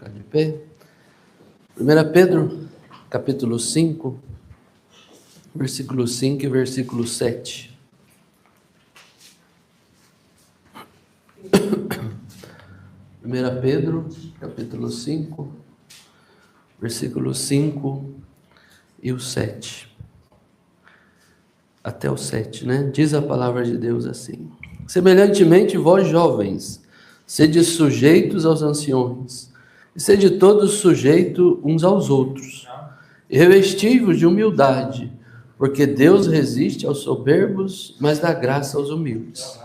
ficar de pé. 1 Pedro, capítulo 5, versículo 5 e versículo 7. 1 Pedro, capítulo 5, versículo 5 e o 7. Até o 7, né? Diz a palavra de Deus assim: semelhantemente, vós jovens, sede sujeitos aos anciões, e sede todos sujeitos uns aos outros, e revesti-vos de humildade, porque Deus resiste aos soberbos, mas dá graça aos humildes.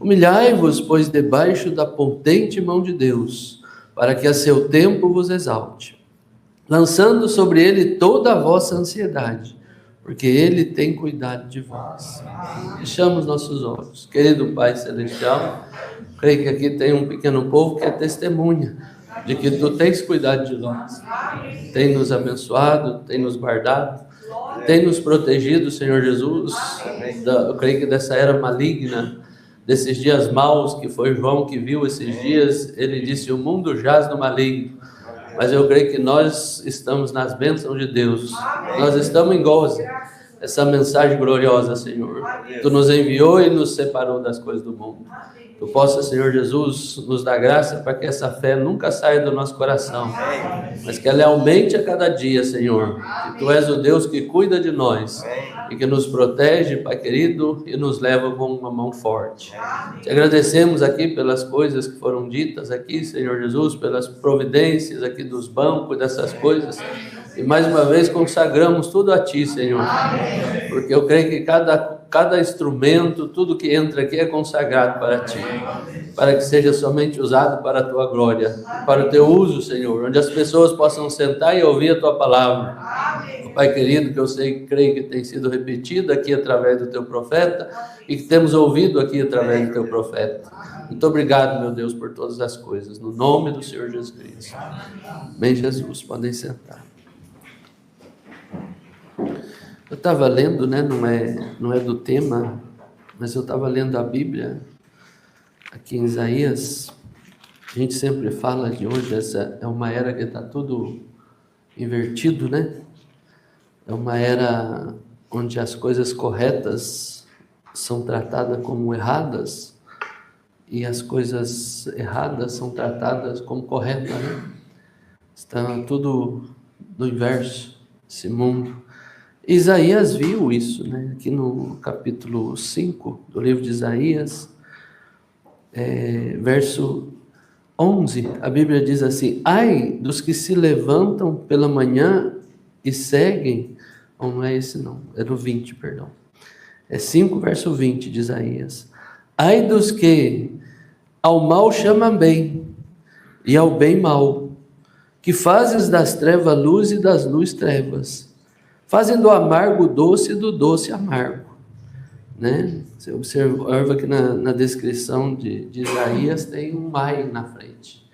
Humilhai-vos, pois, debaixo da potente mão de Deus, para que a seu tempo vos exalte, lançando sobre ele toda a vossa ansiedade, porque ele tem cuidado de vós. Fechamos nossos olhos. Querido Pai Celestial, creio que aqui tem um pequeno povo que é testemunha de que Tu tens cuidado de nós, tem nos abençoado, tem nos guardado, tem nos protegido, Senhor Jesus. Eu creio que dessa era maligna, desses dias maus, que foi João que viu esses dias, ele disse: o mundo jaz no maligno. Mas eu creio que nós estamos nas bênçãos de Deus, nós estamos em gozo. Essa mensagem gloriosa, Senhor, Tu nos enviou e nos separou das coisas do mundo. Tu possa, Senhor Jesus, nos dar graça para que essa fé nunca saia do nosso coração, mas que ela aumente a cada dia, Senhor. Que Tu és o Deus que cuida de nós e que nos protege, Pai querido, e nos leva com uma mão forte. Te agradecemos aqui pelas coisas que foram ditas aqui, Senhor Jesus, pelas providências aqui dos bancos, dessas coisas. E mais uma vez consagramos tudo a Ti, Senhor, porque eu creio que cada instrumento, tudo que entra aqui é consagrado para Ti, para que seja somente usado para a Tua glória, para o Teu uso, Senhor, onde as pessoas possam sentar e ouvir a Tua palavra. Pai querido, que eu sei, creio que tem sido repetida aqui através do Teu profeta e que temos ouvido aqui através do Teu profeta. Muito obrigado, meu Deus, por todas as coisas, no nome do Senhor Jesus Cristo. Amém, Jesus. Podem sentar. Eu estava lendo, né? Não é do tema, mas eu estava lendo a Bíblia aqui em Isaías. A gente sempre fala de hoje, essa é uma era que está tudo invertido, né? É uma era onde as coisas corretas são tratadas como erradas e as coisas erradas são tratadas como corretas, né? Está tudo no inverso, esse mundo. Isaías viu isso, né? Aqui no capítulo 5 do livro de Isaías, verso 11, a Bíblia diz assim: ai dos que se levantam pela manhã e seguem, ou não é esse não, é do 20, perdão. É 5, verso 20 de Isaías. Ai dos que ao mal chamam bem, e ao bem mal, que fazes das trevas luz e das luzes trevas, fazem do amargo doce e do doce amargo, né? Você observa que na descrição de Isaías tem um ai na frente,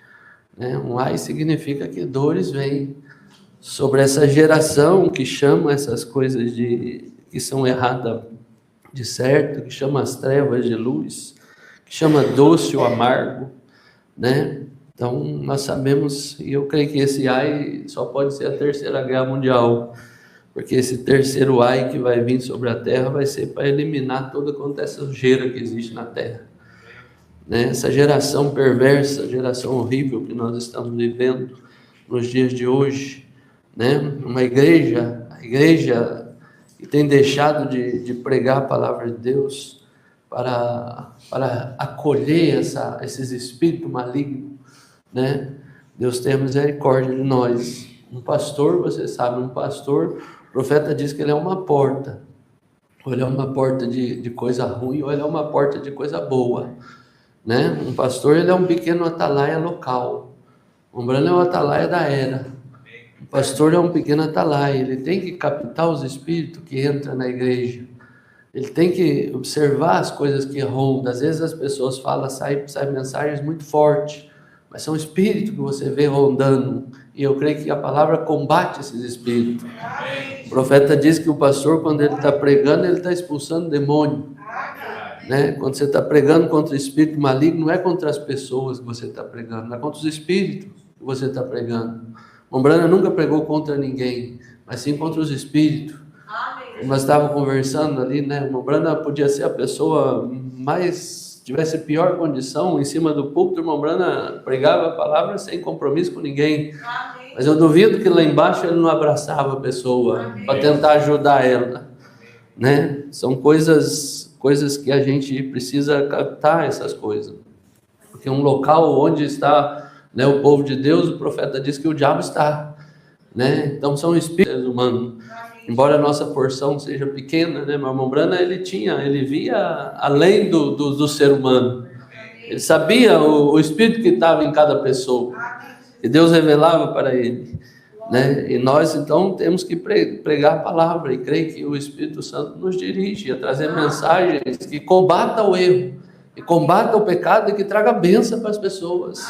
né? Um ai significa que dores vêm sobre essa geração que chama essas coisas que são erradas de certo, que chama as trevas de luz, que chama doce ou amargo, né? Então nós sabemos, e eu creio que esse ai só pode ser a Terceira Guerra Mundial, porque esse terceiro ai que vai vir sobre a terra vai ser para eliminar toda essa sujeira que existe na terra, né? Essa geração perversa, geração horrível que nós estamos vivendo nos dias de hoje, né? A igreja que tem deixado de pregar a palavra de Deus para acolher esses espíritos malignos, né? Deus tenha misericórdia de nós. Um pastor, você sabe, o profeta diz que ele é uma porta, ou ele é uma porta de coisa ruim, ou ele é uma porta de coisa boa, né? Um pastor, ele é um pequeno atalaia local, o Umbrella é um atalaia da era. O pastor é um pequeno atalaia, ele tem que captar os espíritos que entram na igreja, ele tem que observar as coisas que rondam. Às vezes as pessoas falam, sai mensagens muito fortes, mas são espíritos que você vê rondando, e eu creio que a palavra combate esses espíritos. O profeta diz que o pastor, quando ele está pregando, ele está expulsando demônio, né? Quando você está pregando contra o espírito maligno, não é contra as pessoas que você está pregando, é contra os espíritos. que você está pregando. Umbanda nunca pregou contra ninguém, mas sim contra os espíritos. Nós estávamos conversando ali, né? Umbanda podia ser a pessoa mais, tivesse pior condição, em cima do púlpito, Umbanda pregava a palavra sem compromisso com ninguém. Mas eu duvido que lá embaixo ele não abraçava a pessoa para tentar ajudar ela, né? São coisas que a gente precisa captar, essas coisas. Porque um local onde está, né, o povo de Deus, o profeta diz que o diabo está, né? Então são espíritos humanos. Embora a nossa porção seja pequena, né? Mas Umbanda ele via além do ser humano. Ele sabia o espírito que estava em cada pessoa. E Deus revelava para ele, né? E nós então temos que pregar a palavra e crer que o Espírito Santo nos dirige a trazer mensagens que combata o erro, que combata o pecado e que traga bênção para as pessoas.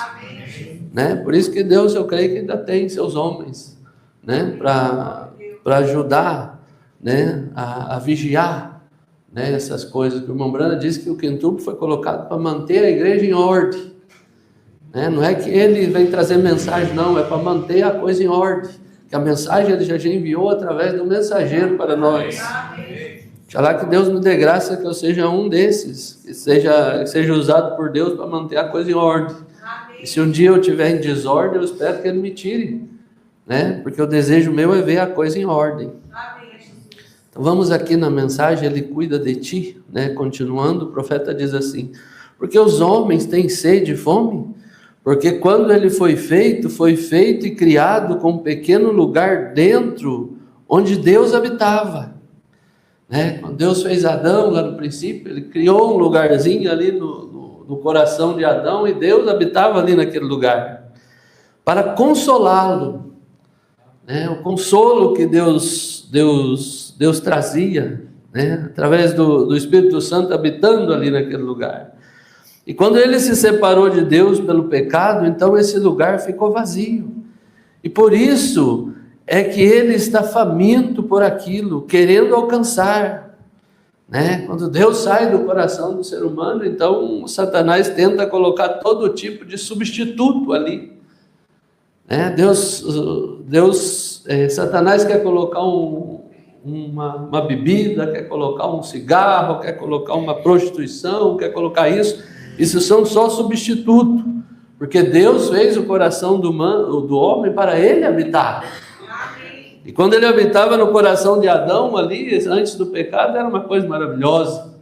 Né? Por isso que Deus, eu creio que ainda tem seus homens, né? Para ajudar, né? a vigiar, né? Essas coisas. Que o irmão Brana diz que o quintuple foi colocado para manter a igreja em ordem. Não é que ele vem trazer mensagem, não, é para manter a coisa em ordem, que a mensagem ele já enviou através do mensageiro para nós. Oxalá que Deus me dê graça que eu seja um desses, que seja usado por Deus para manter a coisa em ordem. E se um dia eu estiver em desordem, eu espero que Ele me tire, né? Porque o desejo meu é ver a coisa em ordem. Então vamos aqui na mensagem, Ele cuida de ti, né? Continuando, o profeta diz assim: porque os homens têm sede e fome? Porque quando ele foi feito e criado com um pequeno lugar dentro, onde Deus habitava. Né? Quando Deus fez Adão lá no princípio, ele criou um lugarzinho ali no coração de Adão, e Deus habitava ali naquele lugar, para consolá-lo. Né? O consolo que Deus trazia, né? Através do Espírito Santo habitando ali naquele lugar. E quando ele se separou de Deus pelo pecado, então esse lugar ficou vazio. E por isso é que ele está faminto por aquilo, querendo alcançar. Né? Quando Deus sai do coração do ser humano, então Satanás tenta colocar todo tipo de substituto ali. Né? Satanás quer colocar uma bebida, quer colocar um cigarro, quer colocar uma prostituição, quer colocar isso. Isso são só substitutos, porque Deus fez o coração do homem para ele habitar. E quando ele habitava no coração de Adão ali, antes do pecado, era uma coisa maravilhosa.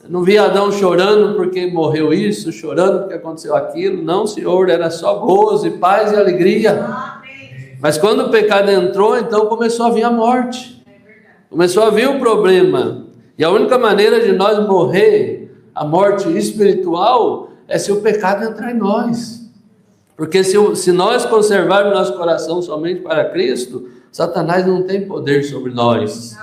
Eu não via Adão chorando porque morreu isso, chorando porque aconteceu aquilo. Não, Senhor, era só gozo e paz e alegria. Mas quando o pecado entrou, então começou a vir a morte. Começou a vir o problema. E a única maneira de nós morrer a morte espiritual é se o pecado entrar em nós. Porque se nós conservarmos nosso coração somente para Cristo, Satanás não tem poder sobre nós.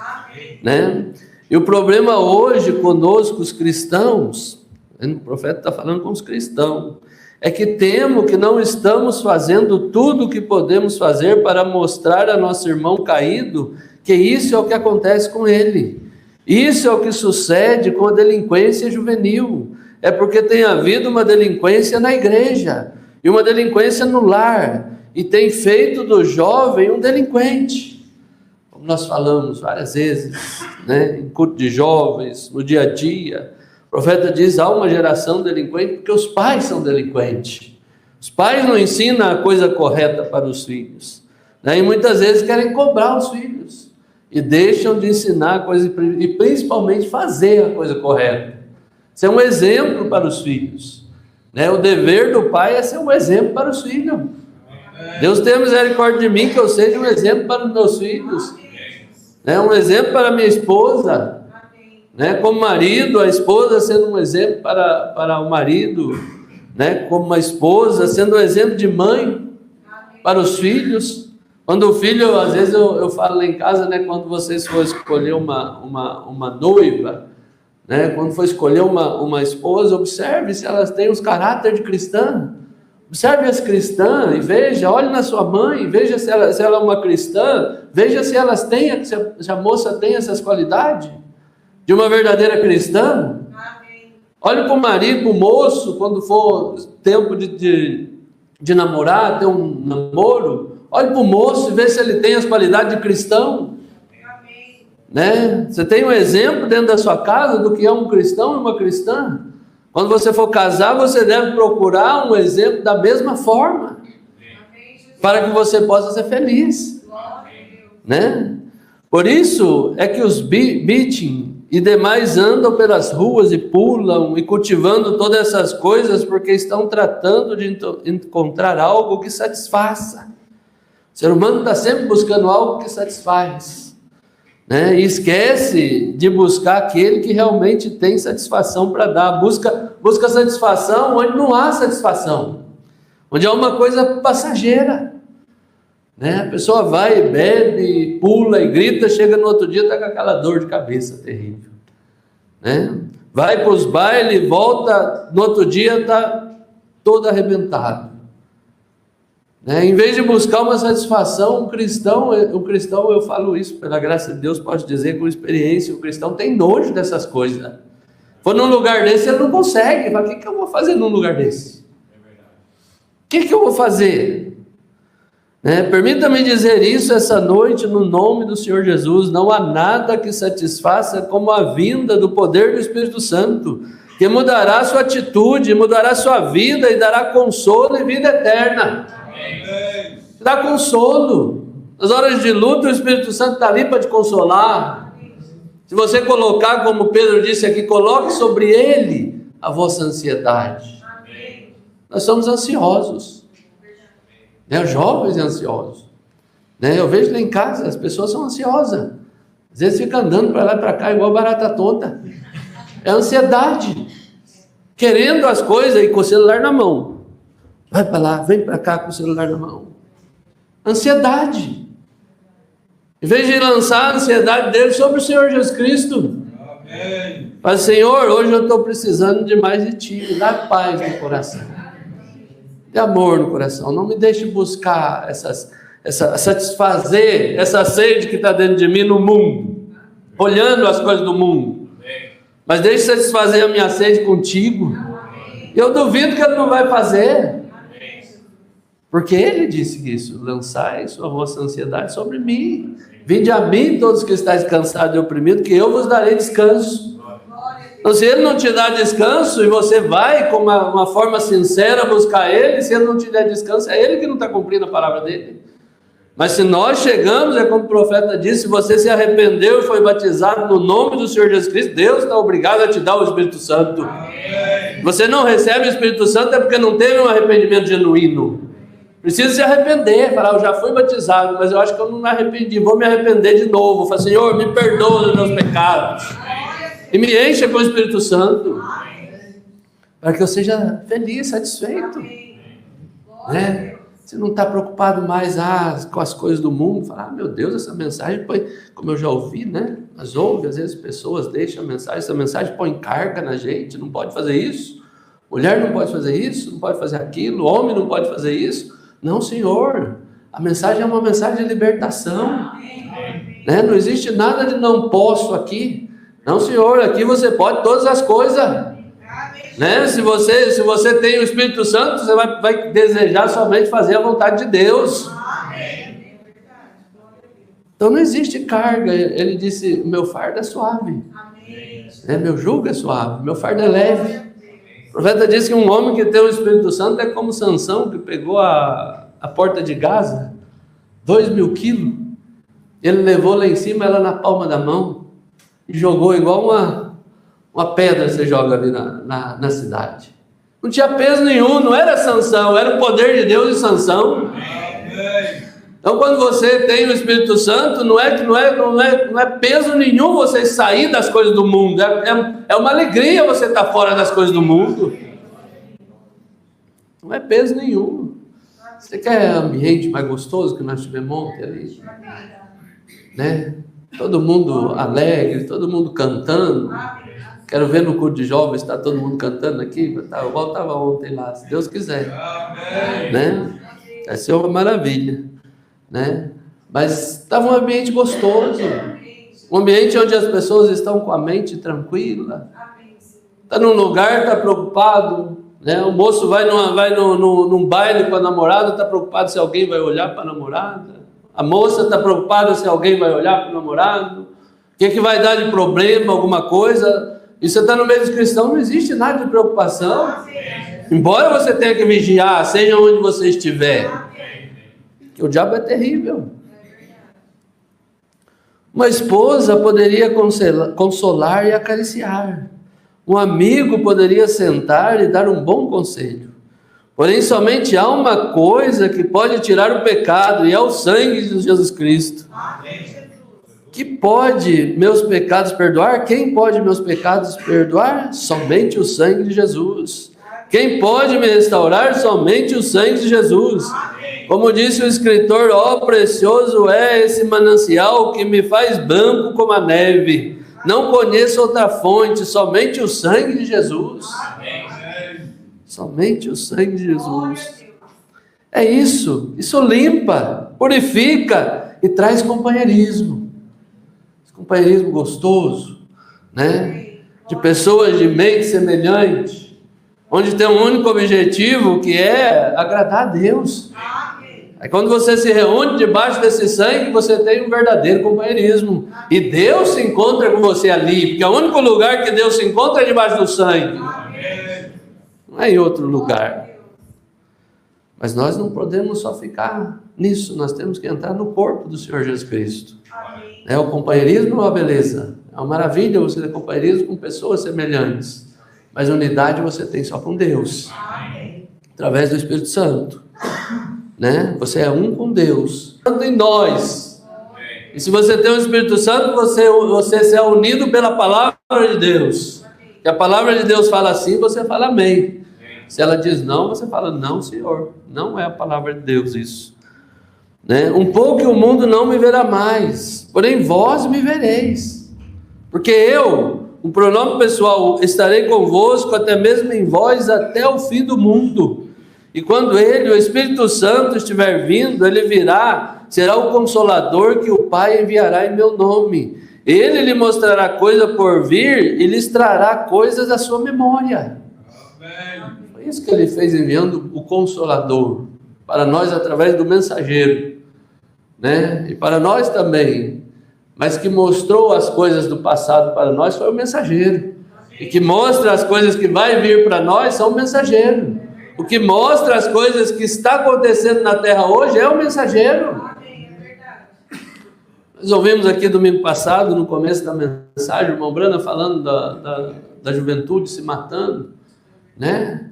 Né? E o problema hoje conosco, os cristãos, o profeta está falando com os cristãos, é que temo que não estamos fazendo tudo o que podemos fazer para mostrar a nosso irmão caído que isso é o que acontece com ele. Isso é o que sucede com a delinquência juvenil. É porque tem havido uma delinquência na igreja e uma delinquência no lar, e tem feito do jovem um delinquente. Como nós falamos várias vezes, né? Em culto de jovens, no dia a dia, o profeta diz: há uma geração delinquente porque os pais são delinquentes. Os pais não ensinam a coisa correta para os filhos, né? E muitas vezes querem cobrar os filhos e deixam de ensinar a coisa, e principalmente fazer a coisa correta. Isso é um exemplo para os filhos, né? O dever do pai é ser um exemplo para os filhos. Deus tenha misericórdia de mim, que eu seja um exemplo para os meus filhos, né? Um exemplo para a minha esposa, né? Como marido, a esposa sendo um exemplo para o marido, né? Como uma esposa sendo um exemplo de mãe para os filhos. Quando o filho, às vezes eu falo lá em casa, né? Quando vocês for escolher uma noiva, né? Quando for escolher uma esposa, observe se elas têm os caráter de cristã. Observe as cristãs e veja, olhe na sua mãe, veja se ela é uma cristã, veja se elas têm, se a moça tem essas qualidades de uma verdadeira cristã. Amém. Olhe para o marido, para o moço, quando for tempo de de namorar, ter um namoro, olhe para o moço e vê se ele tem as qualidades de cristão. Né? Você tem um exemplo dentro da sua casa do que é um cristão e uma cristã? Quando você for casar, você deve procurar um exemplo da mesma forma, para que você possa ser feliz. Né? Por isso é que os beating e demais andam pelas ruas e pulam e cultivando todas essas coisas, porque estão tratando de encontrar algo que satisfaça. O ser humano está sempre buscando algo que satisfaz, né? E esquece de buscar aquele que realmente tem satisfação para dar. Busca satisfação onde não há satisfação, onde há uma coisa passageira, né? A pessoa vai, bebe, pula e grita, chega no outro dia está com aquela dor de cabeça terrível, né? Vai para os bailes, volta, no outro dia está todo arrebentado, né? Em vez de buscar uma satisfação, um cristão, eu falo isso pela graça de Deus, posso dizer com experiência, o cristão tem nojo dessas coisas. For num lugar desse, ele não consegue. Fala, o que eu vou fazer num lugar desse? O que eu vou fazer? Permita-me dizer isso essa noite no nome do Senhor Jesus. Não há nada que satisfaça como a vinda do poder do Espírito Santo, que mudará a sua atitude, mudará a sua vida e dará consolo e vida eterna. Amém. Dá consolo. Nas horas de luta, o Espírito Santo está ali para te consolar. Se você colocar, como Pedro disse aqui, coloque sobre ele a vossa ansiedade. Amém. Nós somos ansiosos. Jovens e ansiosos, né? Eu vejo lá em casa, as pessoas são ansiosas, às vezes fica andando para lá e para cá igual barata tonta. É ansiedade, querendo as coisas e com o celular na mão, vai para lá, vem para cá com o celular na mão. Ansiedade, em vez de lançar a ansiedade dele sobre o Senhor Jesus Cristo. Amém. Mas Senhor, hoje eu estou precisando de mais de Ti, dá paz no coração, de amor no coração. Não me deixe buscar satisfazer essa sede que está dentro de mim no mundo, olhando as coisas do mundo. Mas deixe satisfazer a minha sede contigo. Eu duvido que ele não vai fazer, porque ele disse isso: lançai sua vossa ansiedade sobre mim. Vinde a mim todos que estáis cansados e oprimidos, que eu vos darei descanso. Então, se ele não te dá descanso e você vai com uma forma sincera buscar ele, se ele não te der descanso, é ele que não está cumprindo a palavra dele. Mas se nós chegamos, é como o profeta disse, se você se arrependeu e foi batizado no nome do Senhor Jesus Cristo, Deus está obrigado a te dar o Espírito Santo. Amém. Você não recebe o Espírito Santo é porque não teve um arrependimento genuíno. Precisa se arrepender, falar, eu já fui batizado, mas eu acho que eu não me arrependi, vou me arrepender de novo. Fala, Senhor, me perdoa dos meus pecados. E me encha com o Espírito Santo, para que eu seja feliz, satisfeito, né? Você não está preocupado mais com as coisas do mundo, falar, meu Deus, essa mensagem, como eu já ouvi, né? Mas às vezes pessoas deixam a mensagem, essa mensagem põe carga na gente, não pode fazer isso, mulher não pode fazer isso, não pode fazer aquilo, homem não pode fazer isso. Não, Senhor, a mensagem é uma mensagem de libertação, né? Não existe nada de não posso aqui. Não, Senhor, aqui você pode todas as coisas, né? Se você tem o Espírito Santo, você vai desejar somente fazer a vontade de Deus. Então não existe carga. Ele disse, meu fardo é suave, meu jugo é suave, meu fardo é leve. O profeta disse que um homem que tem o Espírito Santo é como Sansão, que pegou a porta de Gaza, 2.000 quilos, ele levou lá em cima, ela na palma da mão, e jogou igual uma pedra você joga ali na cidade. Não tinha peso nenhum, não era Sansão, era o poder de Deus em Sansão. Então quando você tem o Espírito Santo, não é peso nenhum você sair das coisas do mundo, é uma alegria você estar fora das coisas do mundo. Não é peso nenhum. Você quer ambiente mais gostoso que nós tivemos ontem ali? Né? Todo mundo alegre, todo mundo cantando. Quero ver no culto de jovens, está todo mundo cantando aqui. Eu voltava ontem lá, se Deus quiser. Né? Vai ser uma maravilha. Né? Mas estava um ambiente gostoso. Um ambiente onde as pessoas estão com a mente tranquila. Está num lugar, está preocupado, Né? O moço vai num baile com a namorada, está preocupado se alguém vai olhar para a namorada. A moça está preocupada se alguém vai olhar para o namorado. O que vai dar de problema, alguma coisa. E você está no meio dos cristãos, não existe nada de preocupação. Embora você tenha que vigiar, seja onde você estiver. O diabo é terrível. Uma esposa poderia consolar e acariciar. Um amigo poderia sentar e dar um bom conselho. Porém, somente há uma coisa que pode tirar o pecado, e é o sangue de Jesus Cristo. Que pode meus pecados perdoar? Quem pode meus pecados perdoar? Somente o sangue de Jesus. Quem pode me restaurar? Somente o sangue de Jesus. Como disse o escritor, ó, precioso é esse manancial que me faz branco como a neve. Não conheço outra fonte, somente o sangue de Jesus. Somente o sangue de Jesus. É isso. Isso limpa, purifica e traz companheirismo. Companheirismo gostoso, né? De pessoas de mente semelhante, onde tem um único objetivo, que é agradar a Deus. Aí quando você se reúne debaixo desse sangue, você tem um verdadeiro companheirismo. E Deus se encontra com você ali, porque o único lugar que Deus se encontra é debaixo do sangue. Não é em outro lugar. Mas nós não podemos só ficar nisso, nós temos que entrar no corpo do Senhor Jesus Cristo. É o companheirismo é uma beleza. É uma maravilha você ter companheirismo com pessoas semelhantes. Mas unidade você tem só com Deus. Através do Espírito Santo. Né? Você é um com Deus. Tanto em nós. E se você tem o Espírito Santo, você se é unido pela palavra de Deus. Se a palavra de Deus fala assim, você fala amém. Se ela diz não, você fala não, Senhor. Não é a palavra de Deus isso. Né? Um pouco o mundo não me verá mais, porém vós me vereis. Porque eu, um pronome pessoal, estarei convosco até mesmo em vós até o fim do mundo. E quando ele, o Espírito Santo, estiver vindo, ele virá, será o Consolador que o Pai enviará em meu nome. Ele lhe mostrará coisa por vir e lhes trará coisas à sua memória. Foi isso que ele fez, enviando o Consolador para nós através do mensageiro, né? E para nós também, mas que mostrou as coisas do passado para nós foi o mensageiro. E que mostra as coisas que vai vir para nós são o mensageiro. O que mostra as coisas que está acontecendo na terra hoje é o mensageiro. Nós ouvimos aqui domingo passado, no começo da mensagem, o irmão Brana falando da juventude se matando, né?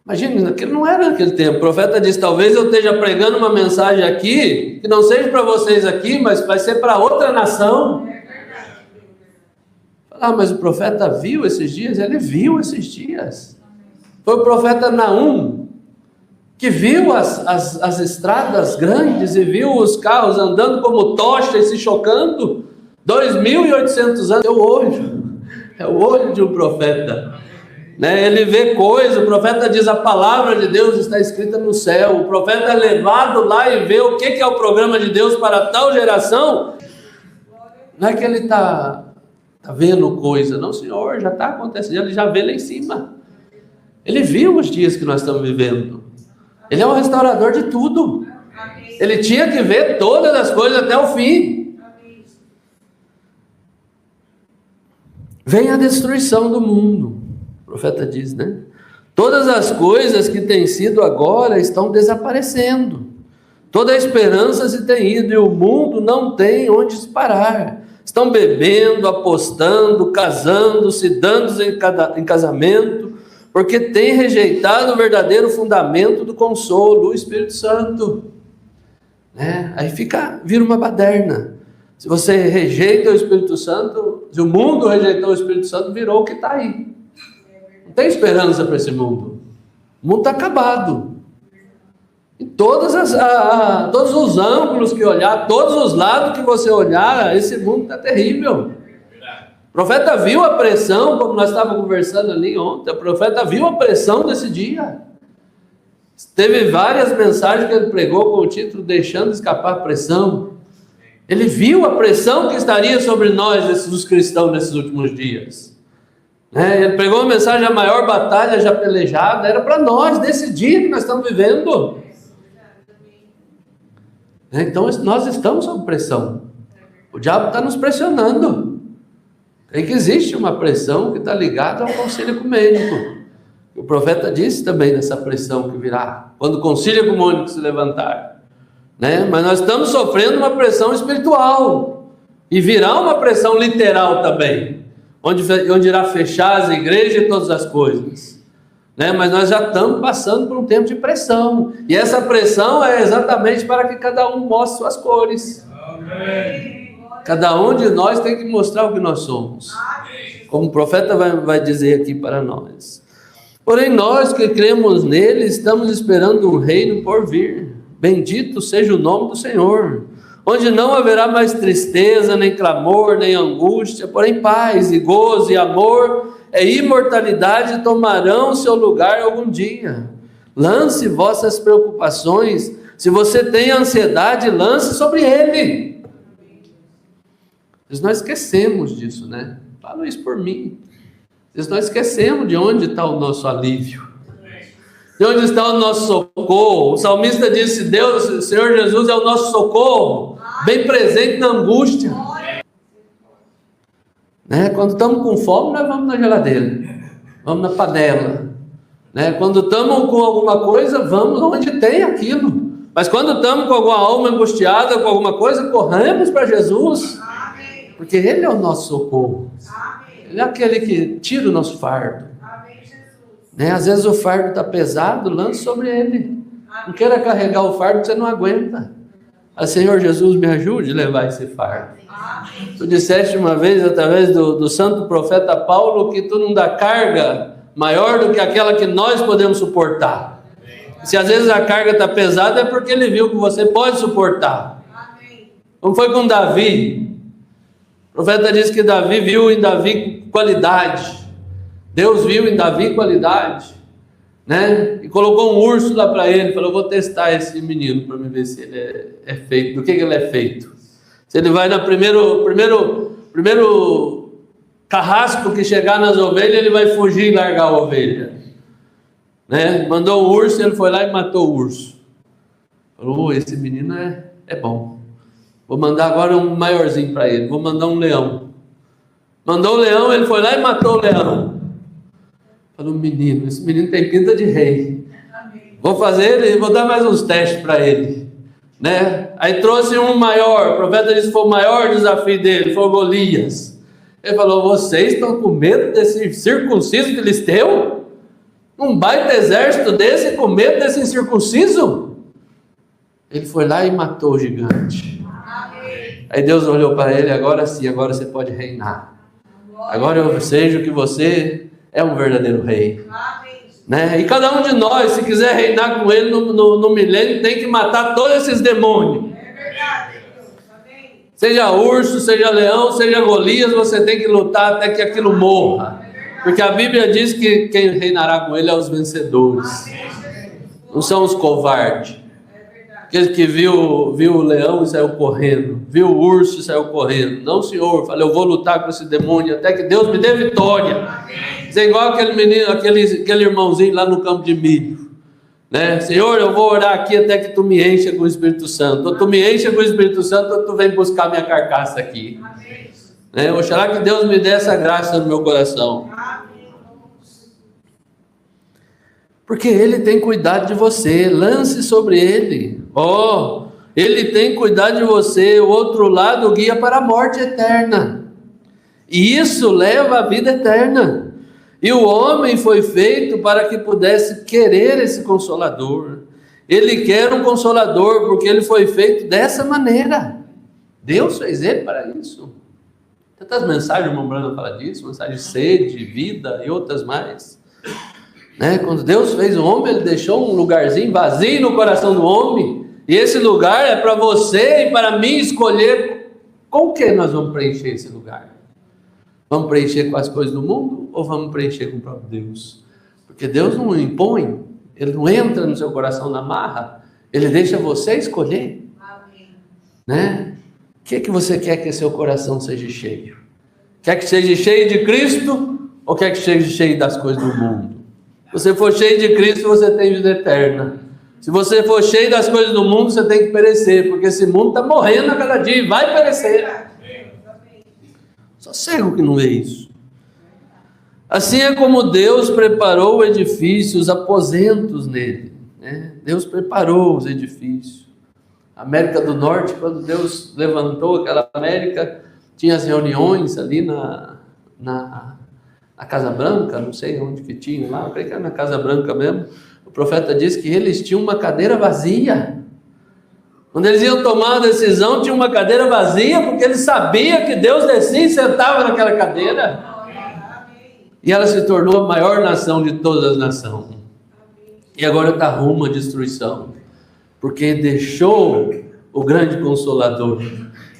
Imagina, aquilo não era naquele tempo. O profeta disse, talvez eu esteja pregando uma mensagem aqui, que não seja para vocês aqui, mas vai ser para outra nação. Mas o profeta viu esses dias? Ele viu esses dias. Foi o profeta Naum, que viu as estradas grandes e viu os carros andando como tocha e se chocando. 2.800 anos, é o olho de um profeta. Né? Ele vê coisas, o profeta diz, a palavra de Deus está escrita no céu. O profeta é levado lá e vê o que é o programa de Deus para tal geração. Não é que ele está vendo coisa, não, Senhor, já está acontecendo, ele já vê lá em cima. Ele viu os dias que nós estamos vivendo. Ele é um restaurador de tudo. Ele tinha que ver todas as coisas até o fim. Vem a destruição do mundo. O profeta diz, né? Todas as coisas que têm sido agora estão desaparecendo. Toda a esperança se tem ido e o mundo não tem onde se parar. Estão bebendo, apostando, casando, se dando em casamento, porque tem rejeitado o verdadeiro fundamento do consolo, o Espírito Santo. Né? Aí vira uma baderna. Se você rejeita o Espírito Santo, se o mundo rejeitou o Espírito Santo, virou o que está aí. Não tem esperança para esse mundo. O mundo está acabado. Em todos os ângulos que olhar, todos os lados que você olhar, esse mundo está terrível. O profeta viu a pressão, como nós estávamos conversando ali ontem, o profeta viu a pressão desse dia. Teve várias mensagens que ele pregou com o título Deixando Escapar a Pressão. Ele viu a pressão que estaria sobre nós, os cristãos, nesses últimos dias. Ele pregou uma mensagem: a maior batalha já pelejada era para nós, nesse dia que nós estamos vivendo. Então nós estamos sob pressão. O diabo está nos pressionando. Tem que existe uma pressão que está ligada ao concílio ecumênico. O profeta disse também dessa pressão que virá quando o concílio ecumênico se levantar. Mas nós estamos sofrendo uma pressão espiritual. E virá uma pressão literal também. Onde irá fechar as igrejas e todas as coisas. Mas nós já estamos passando por um tempo de pressão. E essa pressão é exatamente para que cada um mostre suas cores. Amém. Cada um de nós tem que mostrar o que nós somos. Como o profeta vai dizer aqui para nós. Porém, nós que cremos nele, estamos esperando um reino por vir. Bendito seja o nome do Senhor. Onde não haverá mais tristeza, nem clamor, nem angústia, porém paz e gozo e amor e imortalidade tomarão seu lugar algum dia. Lance vossas preocupações. Se você tem ansiedade, lance sobre ele. Mas nós esquecemos disso, Falo isso por mim. Nós esquecemos de onde está o nosso alívio. De onde está o nosso socorro. O salmista disse: Deus, o Senhor Jesus é o nosso socorro, bem presente na angústia. Quando estamos com fome, nós vamos na geladeira, vamos na panela. Quando estamos com alguma coisa, vamos onde tem aquilo. Mas quando estamos com alguma alma angustiada, com alguma coisa, corremos para Jesus. Porque Ele é o nosso socorro. Ele é aquele que tira o nosso fardo. Às vezes o fardo está pesado, lance sobre Ele. Não queira carregar o fardo que você não aguenta. Senhor Jesus, me ajude a levar esse fardo. Tu disseste uma vez, através do santo profeta Paulo, que tu não dá carga maior do que aquela que nós podemos suportar. Se às vezes a carga está pesada, é porque Ele viu que você pode suportar. Como foi com Davi. O profeta diz que Davi viu em Davi qualidade. Deus viu em Davi qualidade, e colocou um urso lá para ele. Falou: vou testar esse menino para me ver se ele é feito, do que ele é feito. Se ele vai no primeiro carrasco que chegar nas ovelhas, ele vai fugir e largar a ovelha. Mandou um urso, ele foi lá e matou o urso. Falou: esse menino é bom. Vou mandar agora um maiorzinho para ele, vou mandar um leão. Mandou o leão, ele foi lá e matou o leão. Falou: esse menino tem pinta de rei. Vou dar mais uns testes para ele. Aí trouxe um maior. O profeta disse que foi o maior desafio dele, foi Golias. Ele falou: vocês estão com medo desse circunciso filisteu? Um baita exército desse com medo desse incircunciso? Ele foi lá e matou o gigante. Aí Deus olhou para ele: agora sim, agora você pode reinar. Agora eu vejo que você é um verdadeiro rei. E cada um de nós, se quiser reinar com Ele no milênio, tem que matar todos esses demônios. Seja urso, seja leão, seja Golias, você tem que lutar até que aquilo morra. Porque a Bíblia diz que quem reinará com Ele é os vencedores. Não são os covardes. Aquele que viu o leão e saiu correndo, viu o urso e saiu correndo. Não, Senhor, falei: eu vou lutar com esse demônio até que Deus me dê vitória. Isso é igual aquele menino, aquele irmãozinho lá no campo de milho. Senhor, eu vou orar aqui até que tu me encha com o Espírito Santo. Ou tu me encha com o Espírito Santo, ou tu vem buscar minha carcaça aqui. Oxalá que Deus me dê essa graça no meu coração. Porque Ele tem cuidado de você. Lance sobre Ele. Ele tem cuidado de você. O outro lado guia para a morte eterna. E isso leva à vida eterna. E o homem foi feito para que pudesse querer esse Consolador. Ele quer um Consolador porque ele foi feito dessa maneira. Deus fez ele para isso. Tantas mensagens, o irmão Brando fala disso, mensagem de sede, vida e outras mais. Quando Deus fez o homem, Ele deixou um lugarzinho vazio no coração do homem. E esse lugar é para você e para mim escolher com o que nós vamos preencher esse lugar. Vamos preencher com as coisas do mundo ou vamos preencher com o próprio Deus? Porque Deus não impõe, Ele não entra no seu coração na marra, Ele deixa você escolher. Amém. O que você quer que seu coração seja cheio? Quer que seja cheio de Cristo ou quer que chegue cheio das coisas do mundo? Se você for cheio de Cristo, você tem vida eterna. Se você for cheio das coisas do mundo, você tem que perecer, porque esse mundo está morrendo a cada dia e vai perecer. Só cego que não vê isso. Assim é como Deus preparou o edifício, os aposentos nele, né? Deus preparou os edifícios. A América do Norte, quando Deus levantou aquela América, tinha as reuniões ali na Casa Branca, não sei onde que tinha lá, eu creio que era na Casa Branca mesmo. O profeta disse que eles tinham uma cadeira vazia. Quando eles iam tomar uma decisão, tinha uma cadeira vazia, porque eles sabiam que Deus descia e sentava naquela cadeira. E ela se tornou a maior nação de todas as nações. E agora está rumo à destruição, porque deixou o grande Consolador,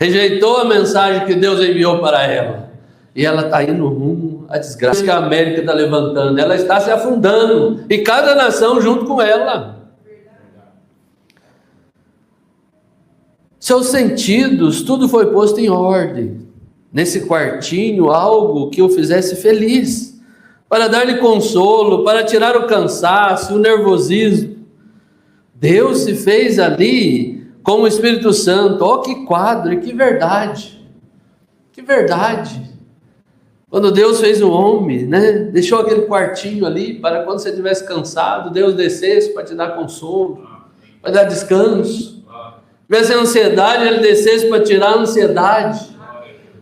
rejeitou a mensagem que Deus enviou para ela, e ela está indo rumo à desgraça que a América está levantando. Ela está se afundando, e cada nação junto com ela. Seus sentidos, tudo foi posto em ordem. Nesse quartinho, algo que o fizesse feliz, para dar-lhe consolo, para tirar o cansaço, o nervosismo. Deus se fez ali com o Espírito Santo. Oh, que quadro e que verdade! Que verdade! Quando Deus fez o homem, né? Deixou aquele quartinho ali para quando você estivesse cansado, Deus descesse para te dar consolo, para dar descanso. Se tivesse ansiedade, Ele descesse para tirar a ansiedade.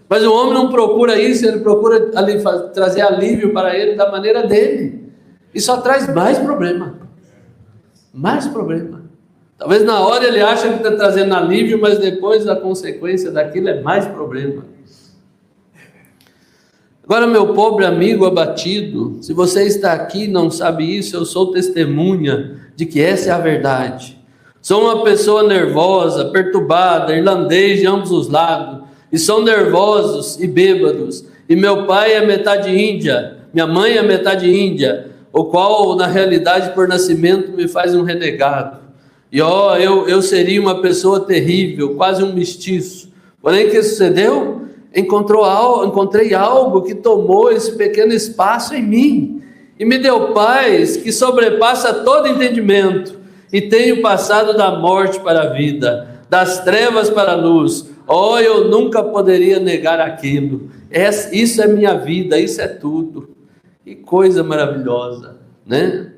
Mas o homem não procura isso, ele procura ali trazer alívio para ele da maneira dele. E só traz mais problema. Mais problema. Talvez na hora ele acha que está trazendo alívio, mas depois a consequência daquilo é mais problema. Agora, meu pobre amigo abatido, se você está aqui e não sabe isso, eu sou testemunha de que essa é a verdade. Sou uma pessoa nervosa, perturbada, irlandês de ambos os lados. E são nervosos e bêbados, e meu pai é metade índia, minha mãe é metade índia, o qual na realidade por nascimento me faz um renegado, e eu seria uma pessoa terrível, quase um mestiço. Porém, o que sucedeu? Encontrei algo que tomou esse pequeno espaço em mim, e me deu paz que sobrepassa todo entendimento, e tenho passado da morte para a vida, das trevas para a luz. Oh, eu nunca poderia negar aquilo. Isso é minha vida, isso é tudo. Que coisa maravilhosa, né?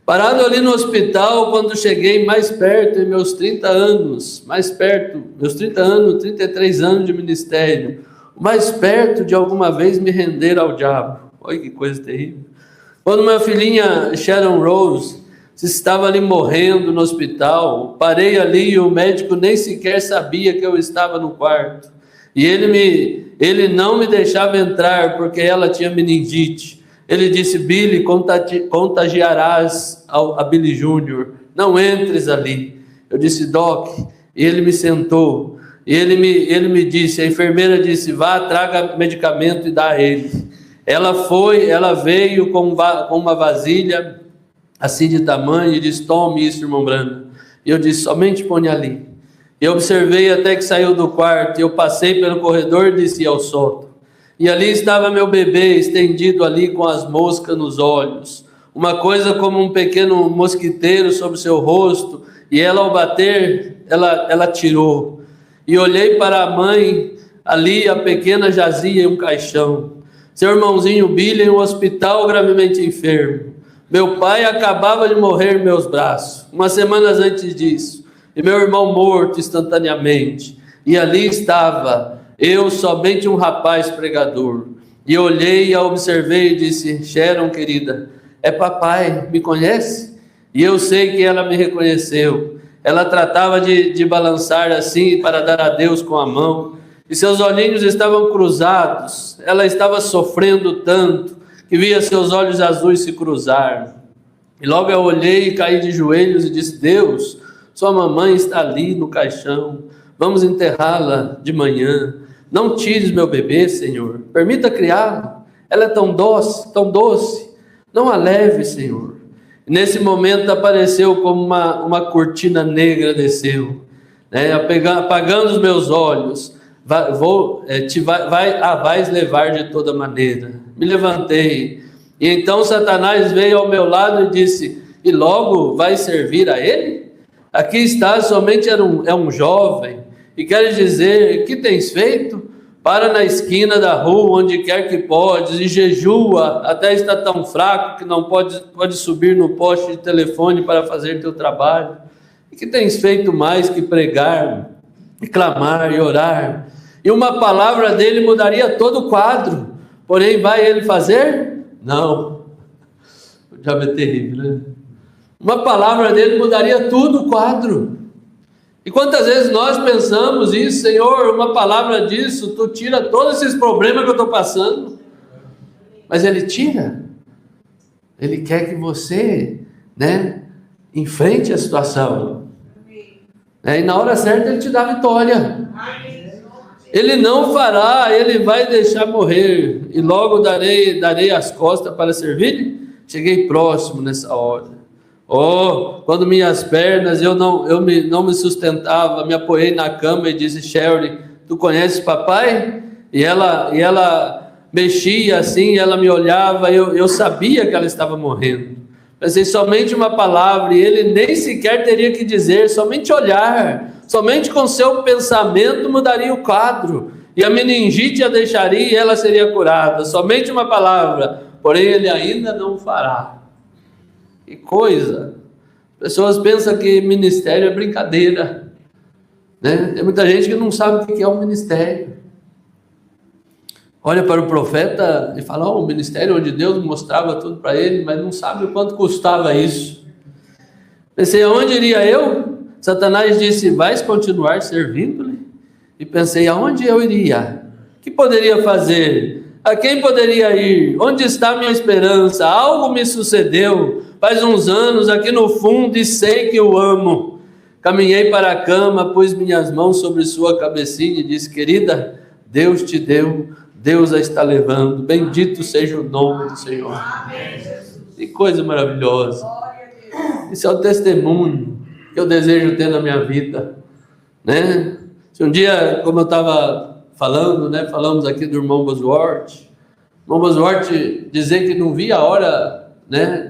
Parado ali no hospital, quando cheguei mais perto, em meus 30 anos, meus 30 anos, 33 anos de ministério, mais perto de alguma vez me render ao diabo. Olha que coisa terrível. Quando minha filhinha Sharon Rose estava ali morrendo no hospital, parei ali e o médico nem sequer sabia que eu estava no quarto. E ele não me deixava entrar porque ela tinha meningite. Ele disse: Billy, contagiarás a Billy Júnior, não entres ali. Eu disse: Doc, e ele me sentou. E ele me disse, a enfermeira disse: vá, traga medicamento e dá a ele. Ela veio com uma vasilha assim de tamanho, e disse: tome isso, irmão Brando. E eu disse: somente põe ali. Eu observei até que saiu do quarto, e eu passei pelo corredor e desci ao sótão. E ali estava meu bebê, estendido ali com as moscas nos olhos, uma coisa como um pequeno mosquiteiro sobre seu rosto, e ela ao bater, ela tirou. E olhei para a mãe, ali a pequena jazia em um caixão. Seu irmãozinho Billy em um hospital gravemente enfermo. Meu pai acabava de morrer em meus braços, umas semanas antes disso, e meu irmão morto instantaneamente. E ali estava eu, somente um rapaz pregador. E olhei, a observei e disse: Sharon, querida, é papai, me conhece? E eu sei que ela me reconheceu. Ela tratava de balançar assim para dar adeus com a mão, e seus olhinhos estavam cruzados. Ela estava sofrendo tanto que via seus olhos azuis se cruzar. E logo eu olhei e caí de joelhos e disse: Deus, sua mamãe está ali no caixão, vamos enterrá-la de manhã. Não tires meu bebê, Senhor, permita criá-lo. Ela é tão doce, não a leve, Senhor. E nesse momento apareceu como uma cortina negra desceu, né, apagando os meus olhos. Vais levar de toda maneira. me levantei. E então Satanás veio ao meu lado e disse: e logo vai servir a ele? Aqui está, somente é um jovem. E queres dizer, que tens feito? Para na esquina da rua, onde quer que podes, e jejua, até está tão fraco que não pode subir no poste de telefone para fazer teu trabalho. E que tens feito mais que pregar, e clamar e orar? E uma palavra dele mudaria todo o quadro. Porém, vai ele fazer? Não. O diabo é terrível, né? Uma palavra dele mudaria tudo o quadro. E quantas vezes nós pensamos isso: Senhor, uma palavra disso, tu tira todos esses problemas que eu estou passando. Mas ele tira. Ele quer que você, enfrente a situação. E na hora certa ele te dá a vitória. Ele não fará, ele vai deixar morrer. E logo darei as costas para servir. Cheguei próximo nessa hora. Oh, quando minhas pernas, não me sustentava, me apoiei na cama e disse: Sherry, tu conheces papai? E ela mexia assim, ela me olhava, eu sabia que ela estava morrendo. Pensei, somente uma palavra, e ele nem sequer teria que dizer, somente olhar, somente com seu pensamento mudaria o quadro, e a meningite a deixaria e ela seria curada, somente uma palavra, porém ele ainda não fará. Que coisa! Pessoas pensam que ministério é brincadeira, Tem muita gente que não sabe o que é um ministério. Olha para o profeta e fala: o ministério onde Deus mostrava tudo para ele, mas não sabe o quanto custava isso. Pensei, aonde iria eu? Satanás disse: vais continuar servindo-lhe? E pensei, aonde eu iria? O que poderia fazer? A quem poderia ir? Onde está minha esperança? Algo me sucedeu faz uns anos aqui no fundo e sei que o amo. Caminhei para a cama, pus minhas mãos sobre sua cabecinha e disse: querida, Deus te deu, Deus a está levando, bendito seja o nome do Senhor. Que coisa maravilhosa. Esse é o testemunho que eu desejo ter na minha vida, Se um dia, como eu estava falando, falamos aqui do irmão Bosworth, dizer que não via a hora,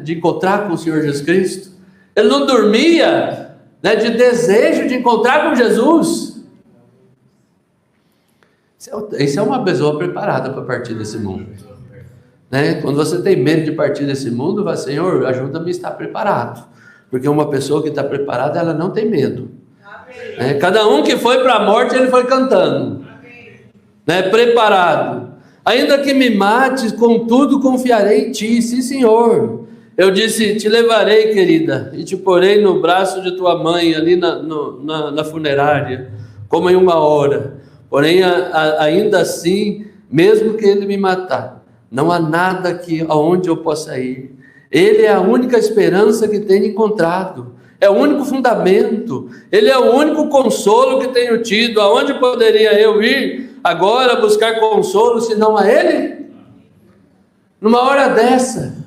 de encontrar com o Senhor Jesus Cristo. Ele não dormia, de desejo de encontrar com Jesus. Isso é uma pessoa preparada para partir desse mundo, Quando você tem medo de partir desse mundo, vai: Senhor, ajuda-me a estar preparado, porque uma pessoa que está preparada, ela não tem medo. Cada um que foi para a morte, ele foi cantando, preparado. Ainda que me mates, contudo confiarei em ti. Sim, Senhor. Eu disse: te levarei, querida, e te porei no braço de tua mãe, ali na funerária, como em uma hora. Porém, ainda assim, mesmo que ele me matar, não há nada aonde eu possa ir. Ele é a única esperança que tenho encontrado. É o único fundamento. Ele é o único consolo que tenho tido. Aonde poderia eu ir agora buscar consolo, se não a Ele? Numa hora dessa,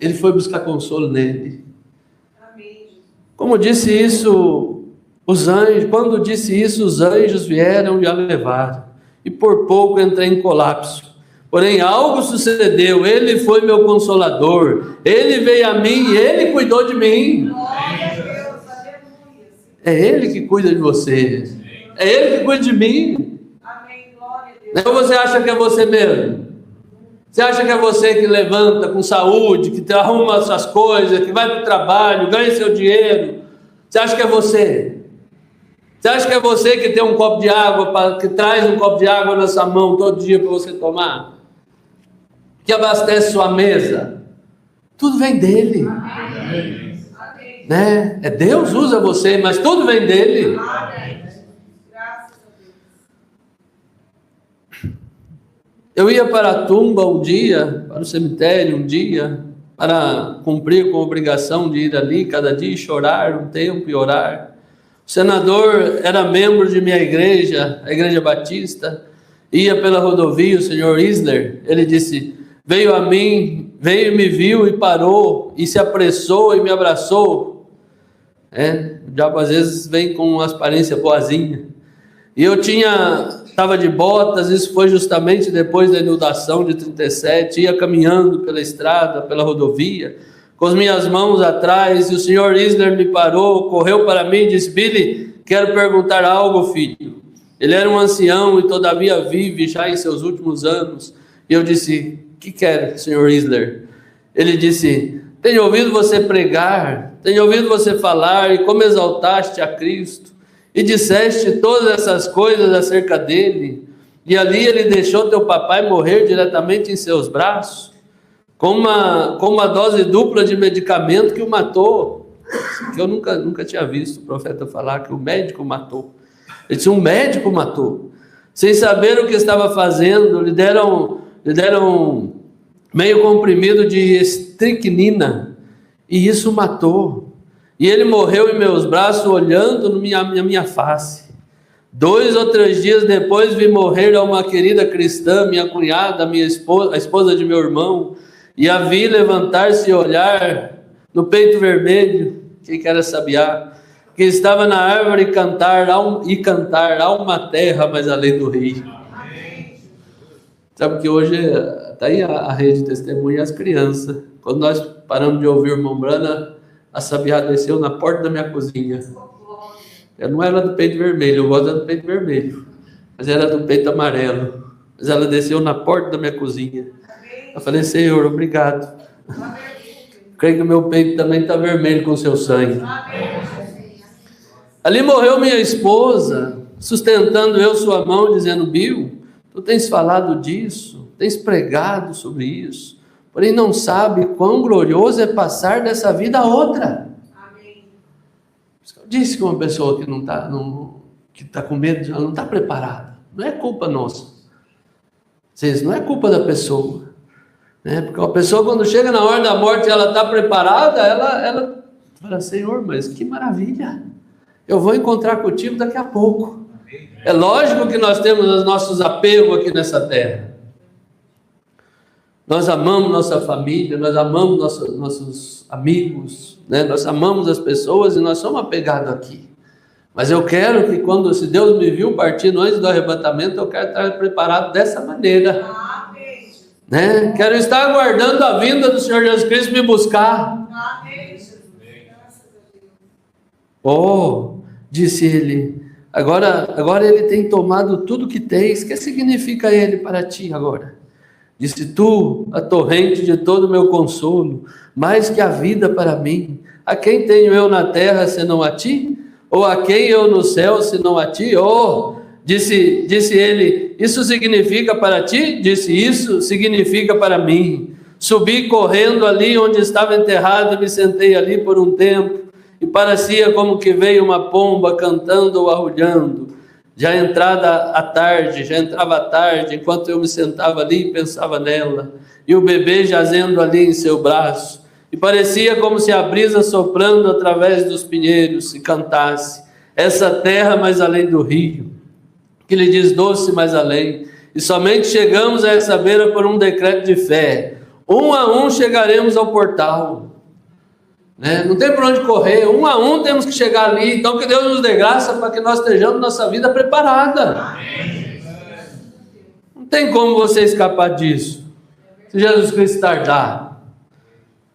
Ele foi buscar consolo nele. Como disse isso, os anjos, quando disse isso, os anjos vieram e a levaram. E por pouco entrei em colapso. Porém, algo sucedeu. Ele foi meu consolador. Ele veio a mim e Ele cuidou de mim. É Ele que cuida de você. É Ele que cuida de mim. Ou você acha que é você mesmo? Você acha que é você que levanta com saúde, que arruma suas coisas, que vai para o trabalho, ganha seu dinheiro? Você acha que é você? Você acha que é você que tem um copo de água, que traz um copo de água na sua mão todo dia para você tomar? Que abastece sua mesa? Tudo vem dele. Amém. Deus usa você, mas tudo vem dele. Amém. Eu ia para a tumba um dia, para o cemitério um dia, para cumprir com a obrigação de ir ali cada dia e chorar um tempo e orar. O senador era membro de minha igreja, a Igreja Batista, ia pela rodovia, o senhor Isler, ele disse: veio a mim, veio e me viu e parou, e se apressou e me abraçou. O diabo às vezes vem com uma aparência boazinha. E eu tinha estava de botas, isso foi justamente depois da inundação de 37, ia caminhando pela estrada, pela rodovia, com as minhas mãos atrás, e o senhor Isler me parou, correu para mim e disse: Billy, quero perguntar algo, filho. Ele era um ancião e todavia vive já em seus últimos anos. E eu disse: o que quer, senhor Isler? Ele disse: tenho ouvido você pregar, tenho ouvido você falar, e como exaltaste a Cristo, e disseste todas essas coisas acerca dele, e ali ele deixou teu papai morrer diretamente em seus braços, com uma dose dupla de medicamento que o matou. Que eu nunca tinha visto o profeta falar que o médico matou. Ele disse: um médico matou, sem saber o que estava fazendo. Lhe deram meio comprimido de estricnina, e isso matou. E ele morreu em meus braços, olhando na minha face. 2 ou 3 dias depois vi morrer uma querida cristã, minha cunhada, a esposa de meu irmão, e a vi levantar-se e olhar no peito vermelho, que era Sabiá, que estava na árvore, e cantar há uma terra mais além do rio. Sabe que hoje está aí a rede de testemunha e as crianças. Quando nós paramos de ouvir o irmão Brana, a Sabiá desceu na porta da minha cozinha. Ela não era do peito vermelho, eu gosto do peito vermelho, mas era do peito amarelo. Mas ela desceu na porta da minha cozinha. Eu falei: Senhor, obrigado. Creio que o meu peito também está vermelho com o seu sangue. Ali morreu minha esposa, sustentando eu sua mão, dizendo: Bill, tu tens falado disso, tens pregado sobre isso, porém não sabe quão glorioso é passar dessa vida a outra. Amém. Eu disse que uma pessoa que está com medo, ela não está preparada. Não é culpa nossa. Não é culpa da pessoa. Né? Porque a pessoa, quando chega na hora da morte, ela está preparada, ela fala: Senhor, mas que maravilha, eu vou encontrar contigo daqui a pouco. É lógico que nós temos os nossos apegos aqui nessa terra. Nós amamos nossa família, nós amamos nossos amigos, né? Nós amamos as pessoas e nós somos apegados aqui. Mas eu quero que se Deus me viu partindo antes do arrebatamento, eu quero estar preparado dessa maneira. Né? Quero estar aguardando a vinda do Senhor Jesus Cristo me buscar. Oh, disse ele, agora ele tem tomado tudo que tens. O que significa ele para ti agora? Disse: tu, a torrente de todo o meu consolo, mais que a vida para mim. A quem tenho eu na terra, senão a ti? Ou a quem eu no céu, senão a ti? Oh, disse ele, isso significa para ti? Disse: isso significa para mim. Subi correndo ali onde estava enterrado e me sentei ali por um tempo. E parecia como que veio uma pomba cantando ou arrulhando. Já entrava a tarde, enquanto eu me sentava ali e pensava nela. E o bebê jazendo ali em seu braço. E parecia como se a brisa soprando através dos pinheiros se cantasse: essa terra mais além do rio, que lhe diz doce mais além. E somente chegamos a essa beira por um decreto de fé. Um a um chegaremos ao portal. Né? Não tem por onde correr, um a um temos que chegar ali. Então que Deus nos dê graça para que nós estejamos nossa vida preparada. Amém. Não tem como você escapar disso, se Jesus Cristo tardar.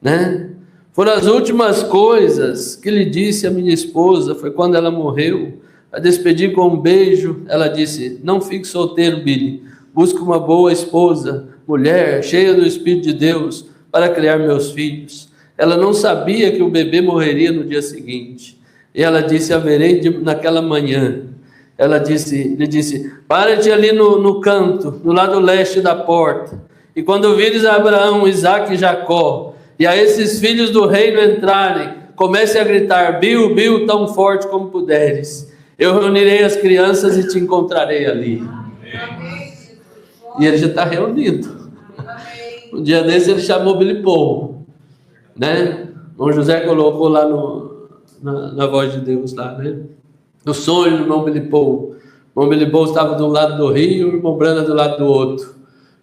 Né? Foram as últimas coisas que lhe disse a minha esposa, foi quando ela morreu. A despedir com um beijo, ela disse: não fique solteiro, Billy, busque uma boa esposa, mulher, cheia do Espírito de Deus, para criar meus filhos. Ela não sabia que o bebê morreria no dia seguinte. E ela disse: haverei naquela manhã. Ela lhe disse: para-te ali no canto, no lado leste da porta. E quando vires a Abraão, Isaque e Jacó, e a esses filhos do reino entrarem, comece a gritar: Bill, Bill, tão forte como puderes. Eu reunirei as crianças e te encontrarei ali. Amém. E ele já está reunido. Um dia desse ele chamou Billy Paul, né? O José colocou lá na voz de Deus lá, né? No sonho do irmão Billy Paul. O irmão Billy Paul estava do lado do rio, o irmão Brana do lado do outro.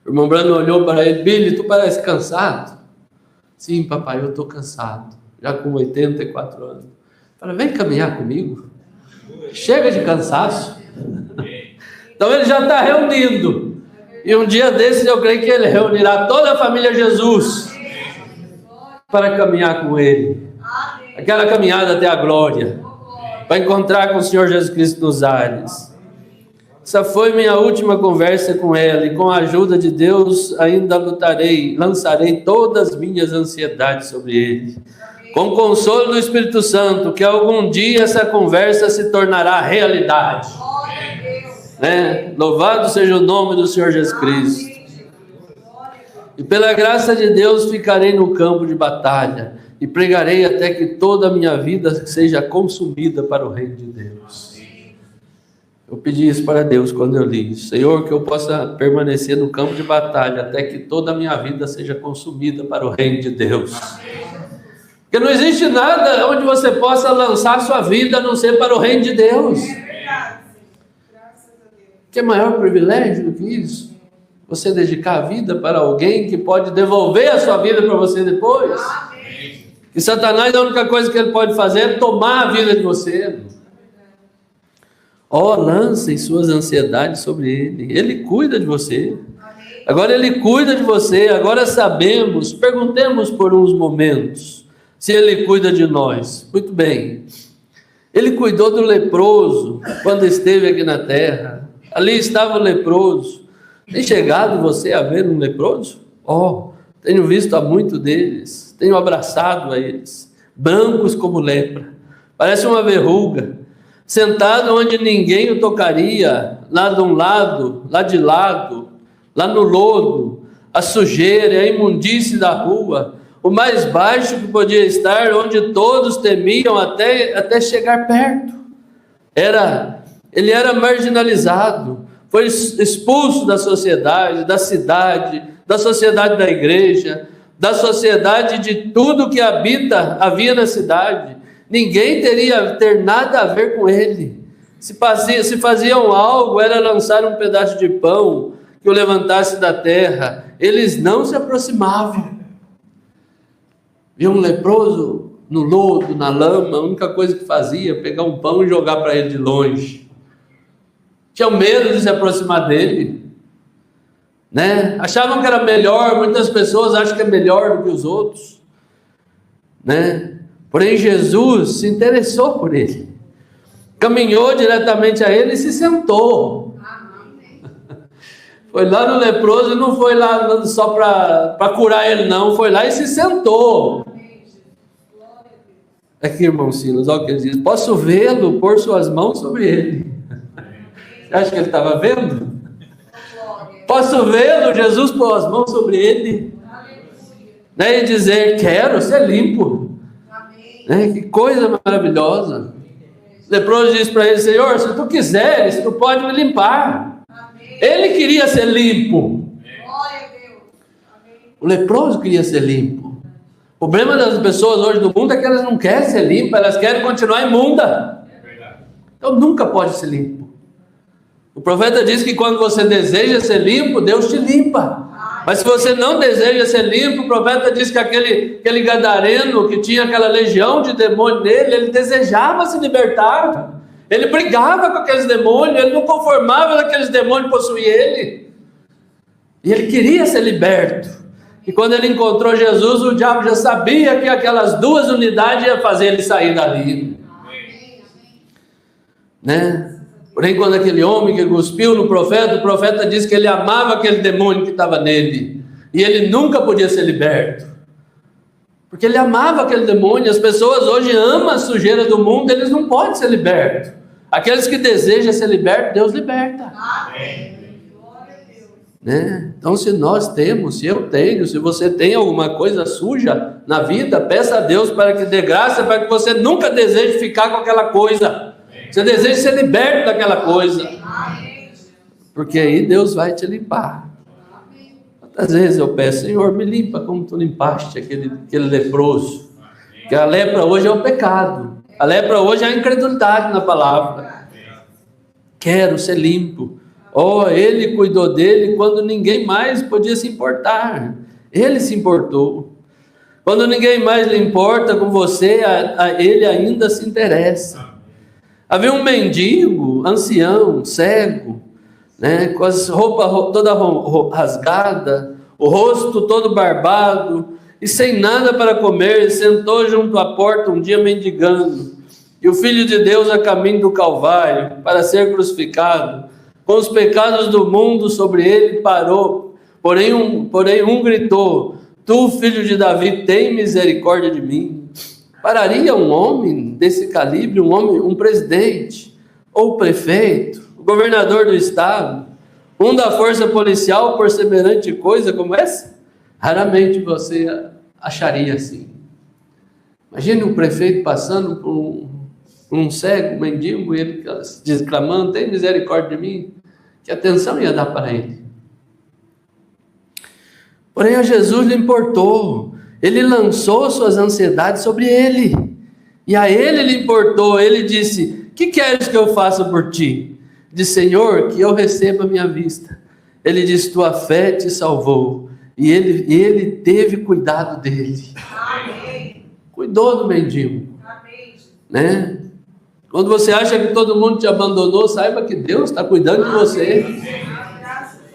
O irmão Brana olhou para ele: Billy, tu parece cansado? Sim, papai, eu estou cansado, já com 84 anos. Fala: vem caminhar comigo. Chega de cansaço. Então ele já está reunindo. E um dia desses eu creio que ele reunirá toda a família Jesus para caminhar com ele. Aquela caminhada até a glória. Para encontrar com o Senhor Jesus Cristo nos ares. Essa foi minha última conversa com ela. E com a ajuda de Deus ainda lançarei todas as minhas ansiedades sobre ele. Com o consolo do Espírito Santo, que algum dia essa conversa se tornará realidade. Né? Louvado seja o nome do Senhor Jesus Cristo. E pela graça de Deus ficarei no campo de batalha e pregarei até que toda a minha vida seja consumida para o reino de Deus. Eu pedi isso para Deus quando eu li isso. Senhor, que eu possa permanecer no campo de batalha até que toda a minha vida seja consumida para o reino de Deus. Porque não existe nada onde você possa lançar sua vida a não ser para o reino de Deus. Que maior privilégio do que isso? Você dedicar a vida para alguém que pode devolver a sua vida para você depois. E Satanás, a única coisa que ele pode fazer é tomar a vida de você. Lancem suas ansiedades sobre ele. Ele cuida de você. Agora ele cuida de você. Agora sabemos, perguntemos por uns momentos se ele cuida de nós. Muito bem. Ele cuidou do leproso quando esteve aqui na terra. Ali estava o leproso. Tem chegado você a ver um leproso? Tenho visto há muito deles. Tenho abraçado a eles. Brancos como lepra. Parece uma verruga. Sentado onde ninguém o tocaria. Lá de um lado, lá de lado. Lá no lodo. A sujeira, a imundície da rua. O mais baixo que podia estar, onde todos temiam até chegar perto. Ele era marginalizado, foi expulso da sociedade, da cidade, da sociedade da igreja, da sociedade de tudo que havia na cidade. Ninguém ter nada a ver com ele. Se faziam algo, era lançar um pedaço de pão que o levantasse da terra. Eles não se aproximavam. Via um leproso no lodo, na lama, a única coisa que fazia, pegar um pão e jogar para ele de longe. Tinham medo de se aproximar dele, né? Achavam que era melhor. Muitas pessoas acham que é melhor do que os outros, né? Porém Jesus se interessou por ele, caminhou diretamente a ele e se sentou. Foi lá no leproso e não foi lá só para curar ele, não. Foi lá e se sentou. Aqui, irmão Silas, olha o que ele diz: posso vê-lo pôr suas mãos sobre ele. Você acha que ele estava vendo? Posso vê-lo, Jesus pôr as mãos sobre ele, né, e dizer: quero ser limpo. Né, que coisa maravilhosa. O leproso diz para ele: Senhor, se tu quiseres, tu pode me limpar. Ele queria ser limpo. O leproso queria ser limpo. O problema das pessoas hoje do mundo é que elas não querem ser limpas, elas querem continuar imunda. Então nunca pode ser limpo. O profeta diz que quando você deseja ser limpo, Deus te limpa. Mas se você não deseja ser limpo, o profeta diz que aquele gadareno que tinha aquela legião de demônio nele, ele desejava se libertar. Ele brigava com aqueles demônios, ele não conformava daqueles demônios possuir ele. E ele queria ser liberto. E quando ele encontrou Jesus, o diabo já sabia que aquelas duas unidades iam fazer ele sair dali. Né? Porém, quando aquele homem que cuspiu no profeta, o profeta disse que ele amava aquele demônio que estava nele. E ele nunca podia ser liberto. Porque ele amava aquele demônio. As pessoas hoje amam a sujeira do mundo, eles não podem ser libertos. Aqueles que desejam ser libertos, Deus liberta. Amém. Né? Então, se nós temos, se eu tenho, se você tem alguma coisa suja na vida, peça a Deus para que dê graça, para que você nunca deseje ficar com aquela coisa. Você deseja ser liberto daquela coisa. Porque aí Deus vai te limpar. Quantas vezes eu peço: Senhor, me limpa como tu limpaste aquele leproso. Porque a lepra hoje é o pecado. A lepra hoje é a incredulidade na palavra. Quero ser limpo. Ele cuidou dele quando ninguém mais podia se importar. Ele se importou. Quando ninguém mais lhe importa com você, ele ainda se interessa. Havia um mendigo, ancião, cego, né? Com as roupas toda rasgada, o rosto todo barbado, e sem nada para comer, sentou junto à porta um dia mendigando. E o Filho de Deus a caminho do Calvário, para ser crucificado, com os pecados do mundo sobre ele, parou. Porém um gritou: Tu, filho de Davi, tem misericórdia de mim. Pararia um homem desse calibre, um presidente, ou prefeito, o governador do estado, um da força policial, por semelhante coisa como essa? Raramente você acharia assim. Imagine um prefeito passando por um cego, um mendigo, e ele clamando: tem misericórdia de mim. Que atenção ia dar para ele? Porém a Jesus lhe importou. Ele lançou suas ansiedades sobre ele. E a ele lhe importou. Ele disse: que queres que eu faça por ti? Disse: Senhor, que eu receba a minha vista. Ele disse: tua fé te salvou. E ele teve cuidado dele. Amém. Cuidou do mendigo. Amém. Né? Quando você acha que todo mundo te abandonou, saiba que Deus está cuidando de você.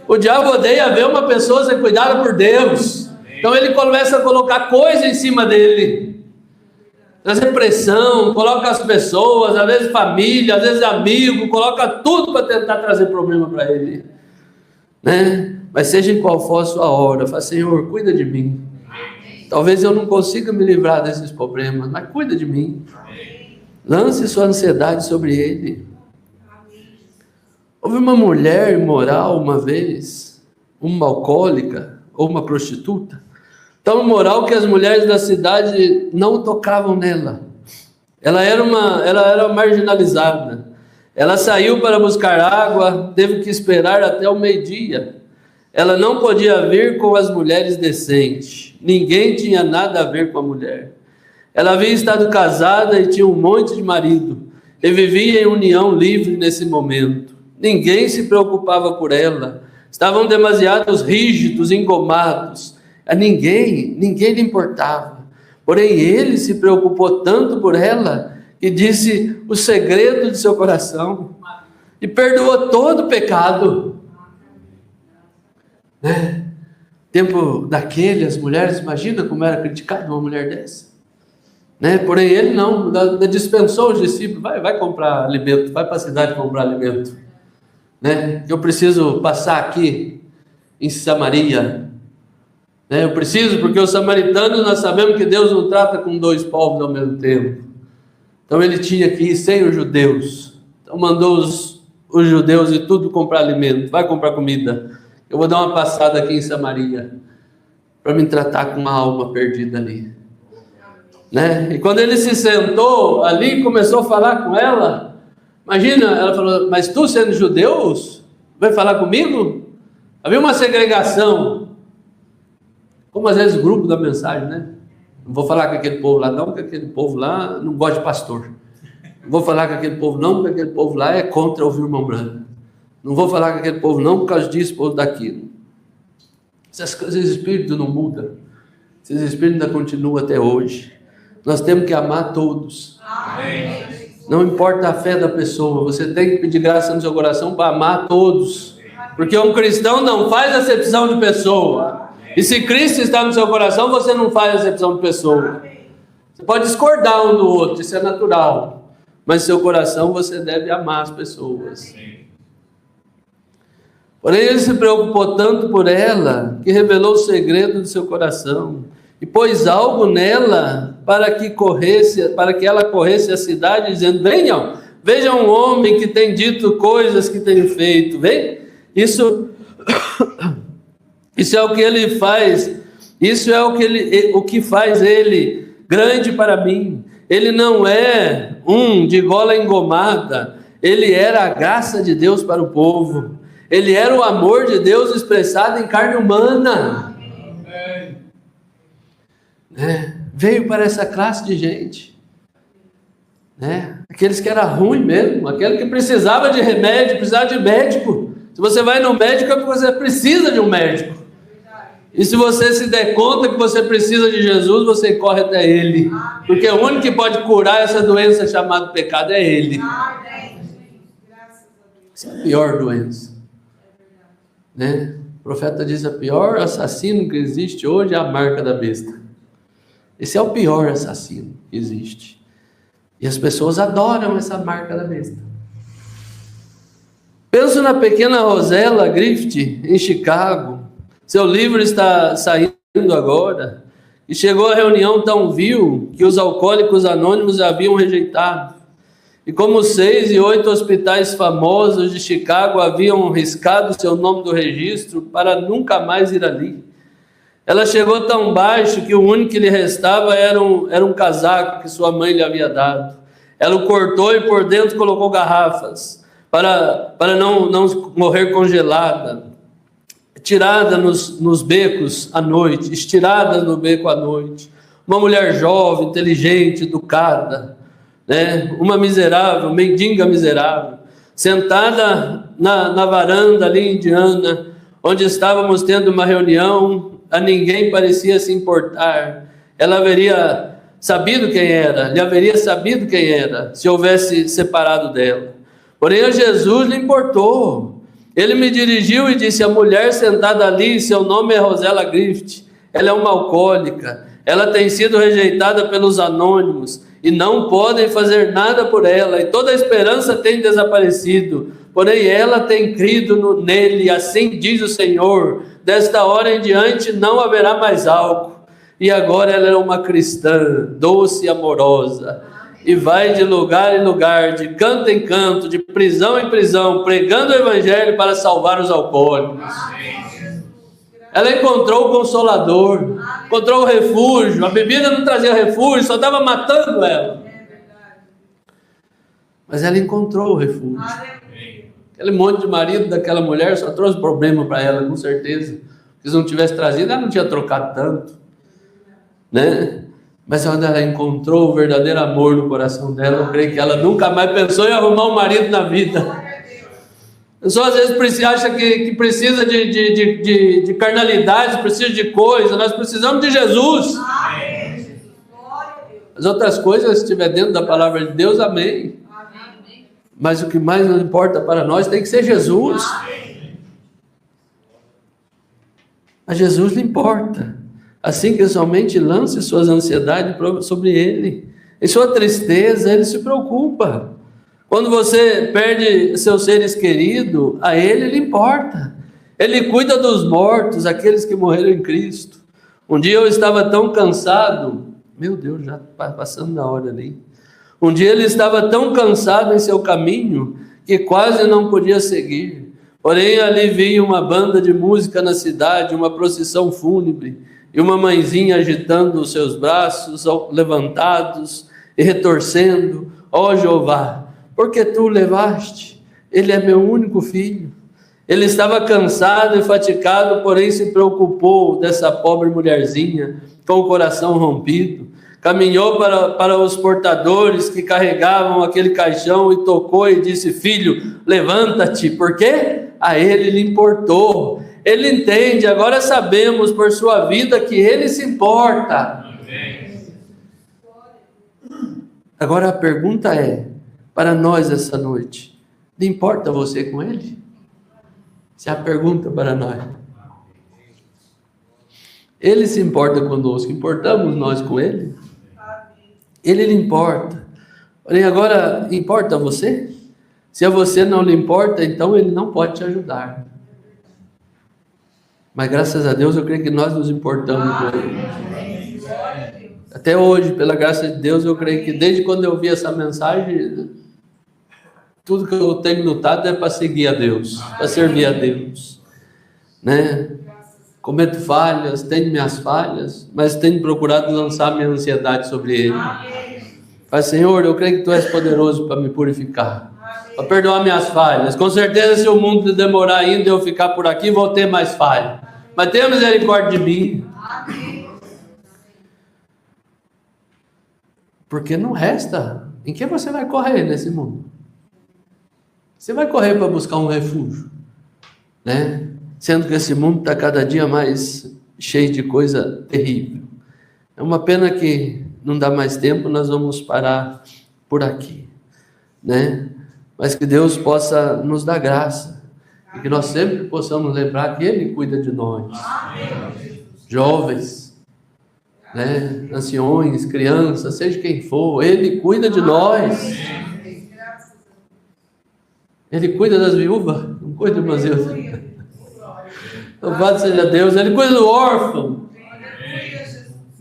O diabo odeia ver uma pessoa ser cuidada por Deus. Então ele começa a colocar coisa em cima dele. Trazer pressão, coloca as pessoas, às vezes família, às vezes amigo, coloca tudo para tentar trazer problema para ele. Né? Mas seja em qual for a sua hora, fala: Senhor, cuida de mim. Talvez eu não consiga me livrar desses problemas, mas cuida de mim. Lance sua ansiedade sobre ele. Houve uma mulher imoral uma vez, uma alcoólica ou uma prostituta, tão imoral que as mulheres da cidade não tocavam nela. Ela era marginalizada. Ela saiu para buscar água, teve que esperar até o meio-dia. Ela não podia vir com as mulheres decentes. Ninguém tinha nada a ver com a mulher. Ela havia estado casada e tinha um monte de marido, e vivia em união livre nesse momento. Ninguém se preocupava por ela. Estavam demasiados rígidos, engomados. A ninguém lhe importava. Porém, ele se preocupou tanto por ela, que disse o segredo de seu coração, e perdoou todo o pecado. Né? Tempo daquele, as mulheres, imagina como era criticada uma mulher dessa. Né? Porém ele não, dispensou os discípulos: vai comprar alimento, vai para a cidade comprar alimento. Né? Eu preciso passar aqui em Samaria. Né? Eu preciso, porque os samaritanos, nós sabemos que Deus não trata com dois povos ao mesmo tempo. Então ele tinha que ir sem os judeus. Então mandou os judeus e tudo comprar alimento. Vai comprar comida. Eu vou dar uma passada aqui em Samaria para me tratar com uma alma perdida ali. Né? E quando ele se sentou ali, começou a falar com ela. Imagina, ela falou: mas tu, sendo judeus, vai falar comigo? Havia uma segregação, como às vezes o grupo da mensagem, né? Não vou falar com aquele povo lá não, porque aquele povo lá não gosta de pastor. Não vou falar com aquele povo não, porque aquele povo lá é contra ouvir o irmão branco. Não vou falar com aquele povo não, por causa disso, povo daquilo. Esses espíritos não mudam. Esses espíritos ainda continuam até hoje. Nós temos que amar todos. Amém. Não importa a fé da pessoa, você tem que pedir graça no seu coração para amar todos. Porque um cristão não faz acepção de pessoa. E se Cristo está no seu coração, você não faz acepção de pessoa. Você pode discordar um do outro, isso é natural. Mas no seu coração você deve amar as pessoas. Porém ele se preocupou tanto por ela, que revelou o segredo do seu coração. E pôs algo nela para que ela corresse à cidade, dizendo: vejam um homem que tem dito coisas que tem feito. Vem? Isso é o que ele faz. Isso é o que faz ele grande para mim. Ele não é de gola engomada. Ele era a graça de Deus para o povo. Ele era o amor de Deus expressado em carne humana. Veio para essa classe de gente, aqueles que era ruim mesmo, aquele que precisava de remédio, precisava de médico. Se você vai no médico é porque você precisa de um médico, e se você se der conta que você precisa de Jesus, você corre até ele, porque o único que pode curar essa doença chamada pecado é ele. Essa é a pior doença. né? O profeta diz: a pior assassino que existe hoje é a marca da besta. Esse é o pior assassino que existe. E as pessoas adoram essa marca da besta. Penso na pequena Rosella Griffith, em Chicago. Seu livro está saindo agora. E chegou à reunião tão vil que os alcoólicos anônimos haviam rejeitado. E como 6 e 8 hospitais famosos de Chicago haviam riscado seu nome do registro para nunca mais ir ali. Ela chegou tão baixo que o único que lhe restava era um casaco que sua mãe lhe havia dado. Ela o cortou e por dentro colocou garrafas para não morrer congelada. Tirada nos becos à noite, estirada no beco à noite. Uma mulher jovem, inteligente, educada, né? Uma miserável, mendiga miserável, sentada na varanda ali indiana, onde estávamos tendo uma reunião, a ninguém parecia se importar. Ela haveria sabido quem era, lhe haveria sabido quem era, se houvesse separado dela. Porém, a Jesus lhe importou. Ele me dirigiu e disse: a mulher sentada ali, seu nome é Rosella Griffith, ela é uma alcoólica, ela tem sido rejeitada pelos anônimos, e não podem fazer nada por ela, e toda a esperança tem desaparecido, porém ela tem crido nele, assim diz o Senhor, desta hora em diante não haverá mais álcool, e agora ela é uma cristã, doce e amorosa, e vai de lugar em lugar, de canto em canto, de prisão em prisão, pregando o evangelho para salvar os alcoólicos. Ela encontrou o Consolador, encontrou o refúgio. A bebida não trazia refúgio, só estava matando ela. Mas ela encontrou o refúgio. Aquele monte de marido daquela mulher só trouxe problema para ela, com certeza. Se não tivesse trazido, ela não tinha trocado tanto, né? Mas quando ela encontrou o verdadeiro amor no coração dela, eu creio que ela nunca mais pensou em arrumar um marido na vida. A pessoa às vezes acha que precisa de carnalidade, precisa de coisa. Nós precisamos de Jesus. As outras coisas, se estiver dentro da palavra de Deus, amém. Mas o que mais nos importa para nós tem que ser Jesus. A Jesus lhe importa. Assim que somente lance suas ansiedades sobre Ele. Em sua tristeza, Ele se preocupa. Quando você perde seus seres queridos, a Ele lhe importa. Ele cuida dos mortos, aqueles que morreram em Cristo. Um dia eu estava tão cansado, meu Deus, já passando da hora ali. Um dia ele estava tão cansado em seu caminho, que quase não podia seguir. Porém, ali vinha uma banda de música na cidade, uma procissão fúnebre, e uma mãezinha agitando os seus braços levantados e retorcendo: ó Jeová, porque tu o levaste? Ele é meu único filho. Ele estava cansado e fatigado, porém se preocupou dessa pobre mulherzinha com o coração rompido. Caminhou para os portadores que carregavam aquele caixão e tocou e disse: filho, levanta-te, porque a ele lhe importou. Ele entende, agora sabemos por sua vida que ele se importa. Agora a pergunta é, para nós essa noite: lhe importa você com ele? Essa é a pergunta para nós. Ele se importa conosco, importamos nós com ele? Ele lhe importa. Porém, agora, importa a você? Se a você não lhe importa, então ele não pode te ajudar. Mas graças a Deus, eu creio que nós nos importamos com ele. Até hoje, pela graça de Deus, eu creio que desde quando eu vi essa mensagem, tudo que eu tenho lutado é para seguir a Deus, para servir a Deus, né? Cometo falhas, tenho minhas falhas, mas tenho procurado lançar minha ansiedade sobre Ele. Mas, Senhor, eu creio que Tu és poderoso para me purificar, para perdoar minhas falhas. Com certeza, se o mundo demorar ainda eu ficar por aqui, vou ter mais falha. Mas tenha misericórdia de mim. Porque não resta. Em que você vai correr nesse mundo? Você vai correr para buscar um refúgio, né? Sendo que esse mundo está cada dia mais cheio de coisa terrível. É uma pena que não dá mais tempo, nós vamos parar por aqui, né? Mas que Deus possa nos dar graça E que nós sempre possamos lembrar que Ele cuida de nós. Jovens, né? Anciões, crianças, seja quem for, Ele cuida de nós. Ele cuida das viúvas, não cuida, irmã Zilda? Louvado seja Deus. Ele cuida do órfão,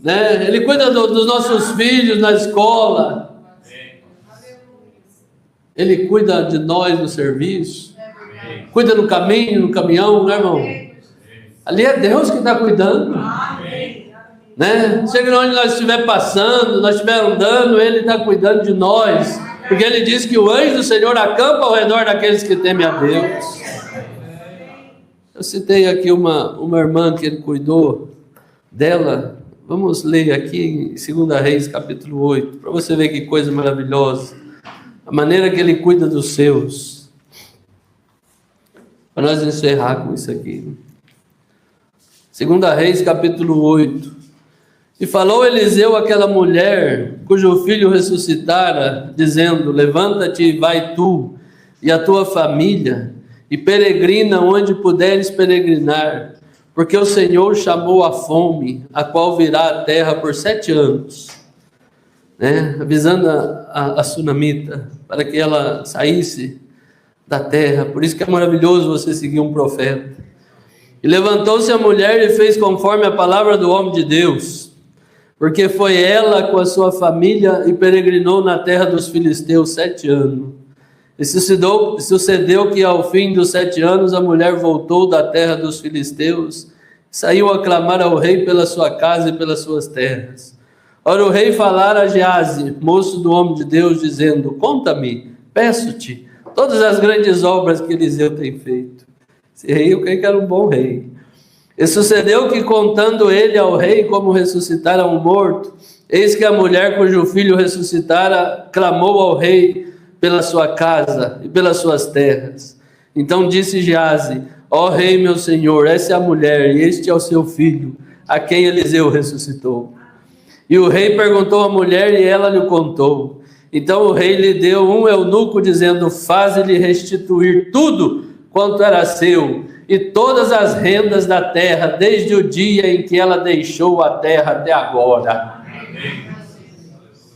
né? Ele cuida dos nossos filhos na escola. Ele cuida de nós no serviço. Cuida no caminho, no caminhão, né, irmão? Ali é Deus que está cuidando. Né? Chega onde nós estiver passando, nós estiver andando, Ele está cuidando de nós. Porque Ele diz que o anjo do Senhor acampa ao redor daqueles que temem a Deus. Eu citei aqui uma irmã que Ele cuidou dela. Vamos ler aqui em 2 Reis, capítulo 8, para você ver que coisa maravilhosa. A maneira que Ele cuida dos seus. Para nós encerrar com isso aqui. 2 Reis, capítulo 8. E falou Eliseu àquela mulher, cujo filho ressuscitara, dizendo: levanta-te e vai tu e a tua família, e peregrina onde puderes peregrinar, porque o Senhor chamou a fome, a qual virá à terra por 7 anos. Né? Avisando a sunamita, para que ela saísse da terra. Por isso que é maravilhoso você seguir um profeta. E levantou-se a mulher e fez conforme a palavra do homem de Deus, porque foi ela com a sua família e peregrinou na terra dos filisteus 7 anos. E sucedeu que ao fim dos 7 anos a mulher voltou da terra dos filisteus, saiu a clamar ao rei pela sua casa e pelas suas terras. Ora, o rei falara a Geazi, moço do homem de Deus, dizendo: conta-me, peço-te, todas as grandes obras que Eliseu tem feito. Esse rei, eu creio que era um bom rei. E sucedeu que, contando ele ao rei como ressuscitara um morto, eis que a mulher cujo filho ressuscitara clamou ao rei pela sua casa e pelas suas terras. Então disse Geazi: ó rei meu senhor, essa é a mulher e este é o seu filho, a quem Eliseu ressuscitou. E o rei perguntou à mulher e ela lhe contou. Então o rei lhe deu um eunuco, dizendo: faze-lhe restituir tudo quanto era seu, e todas as rendas da terra, desde o dia em que ela deixou a terra até agora.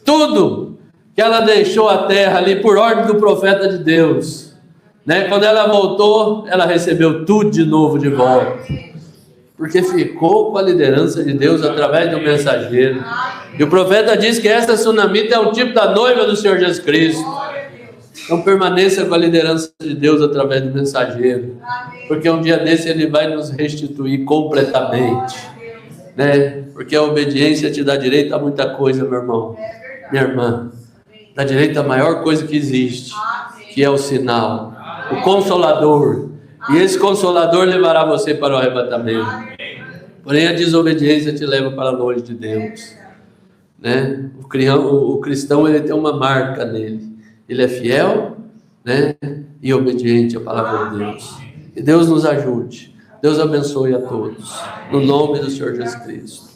Tudo que ela deixou a terra ali por ordem do profeta de Deus, né? Quando ela voltou, ela recebeu tudo de novo de volta. Porque ficou com a liderança de Deus através do mensageiro. E o profeta diz que essa sunamita é um tipo da noiva do Senhor Jesus Cristo. Então permaneça com a liderança de Deus através do mensageiro. Porque um dia desse Ele vai nos restituir completamente. Né? Porque a obediência te dá direito a muita coisa, meu irmão. Minha irmã. Dá direito à maior coisa que existe. Que é o sinal. O Consolador. E esse Consolador levará você para o arrebatamento. Porém a desobediência te leva para longe de Deus. Né? O cristão, ele tem uma marca nele. Ele é fiel, né? E obediente à palavra de Deus. E Deus nos ajude. Deus abençoe a todos. No nome do Senhor Jesus Cristo.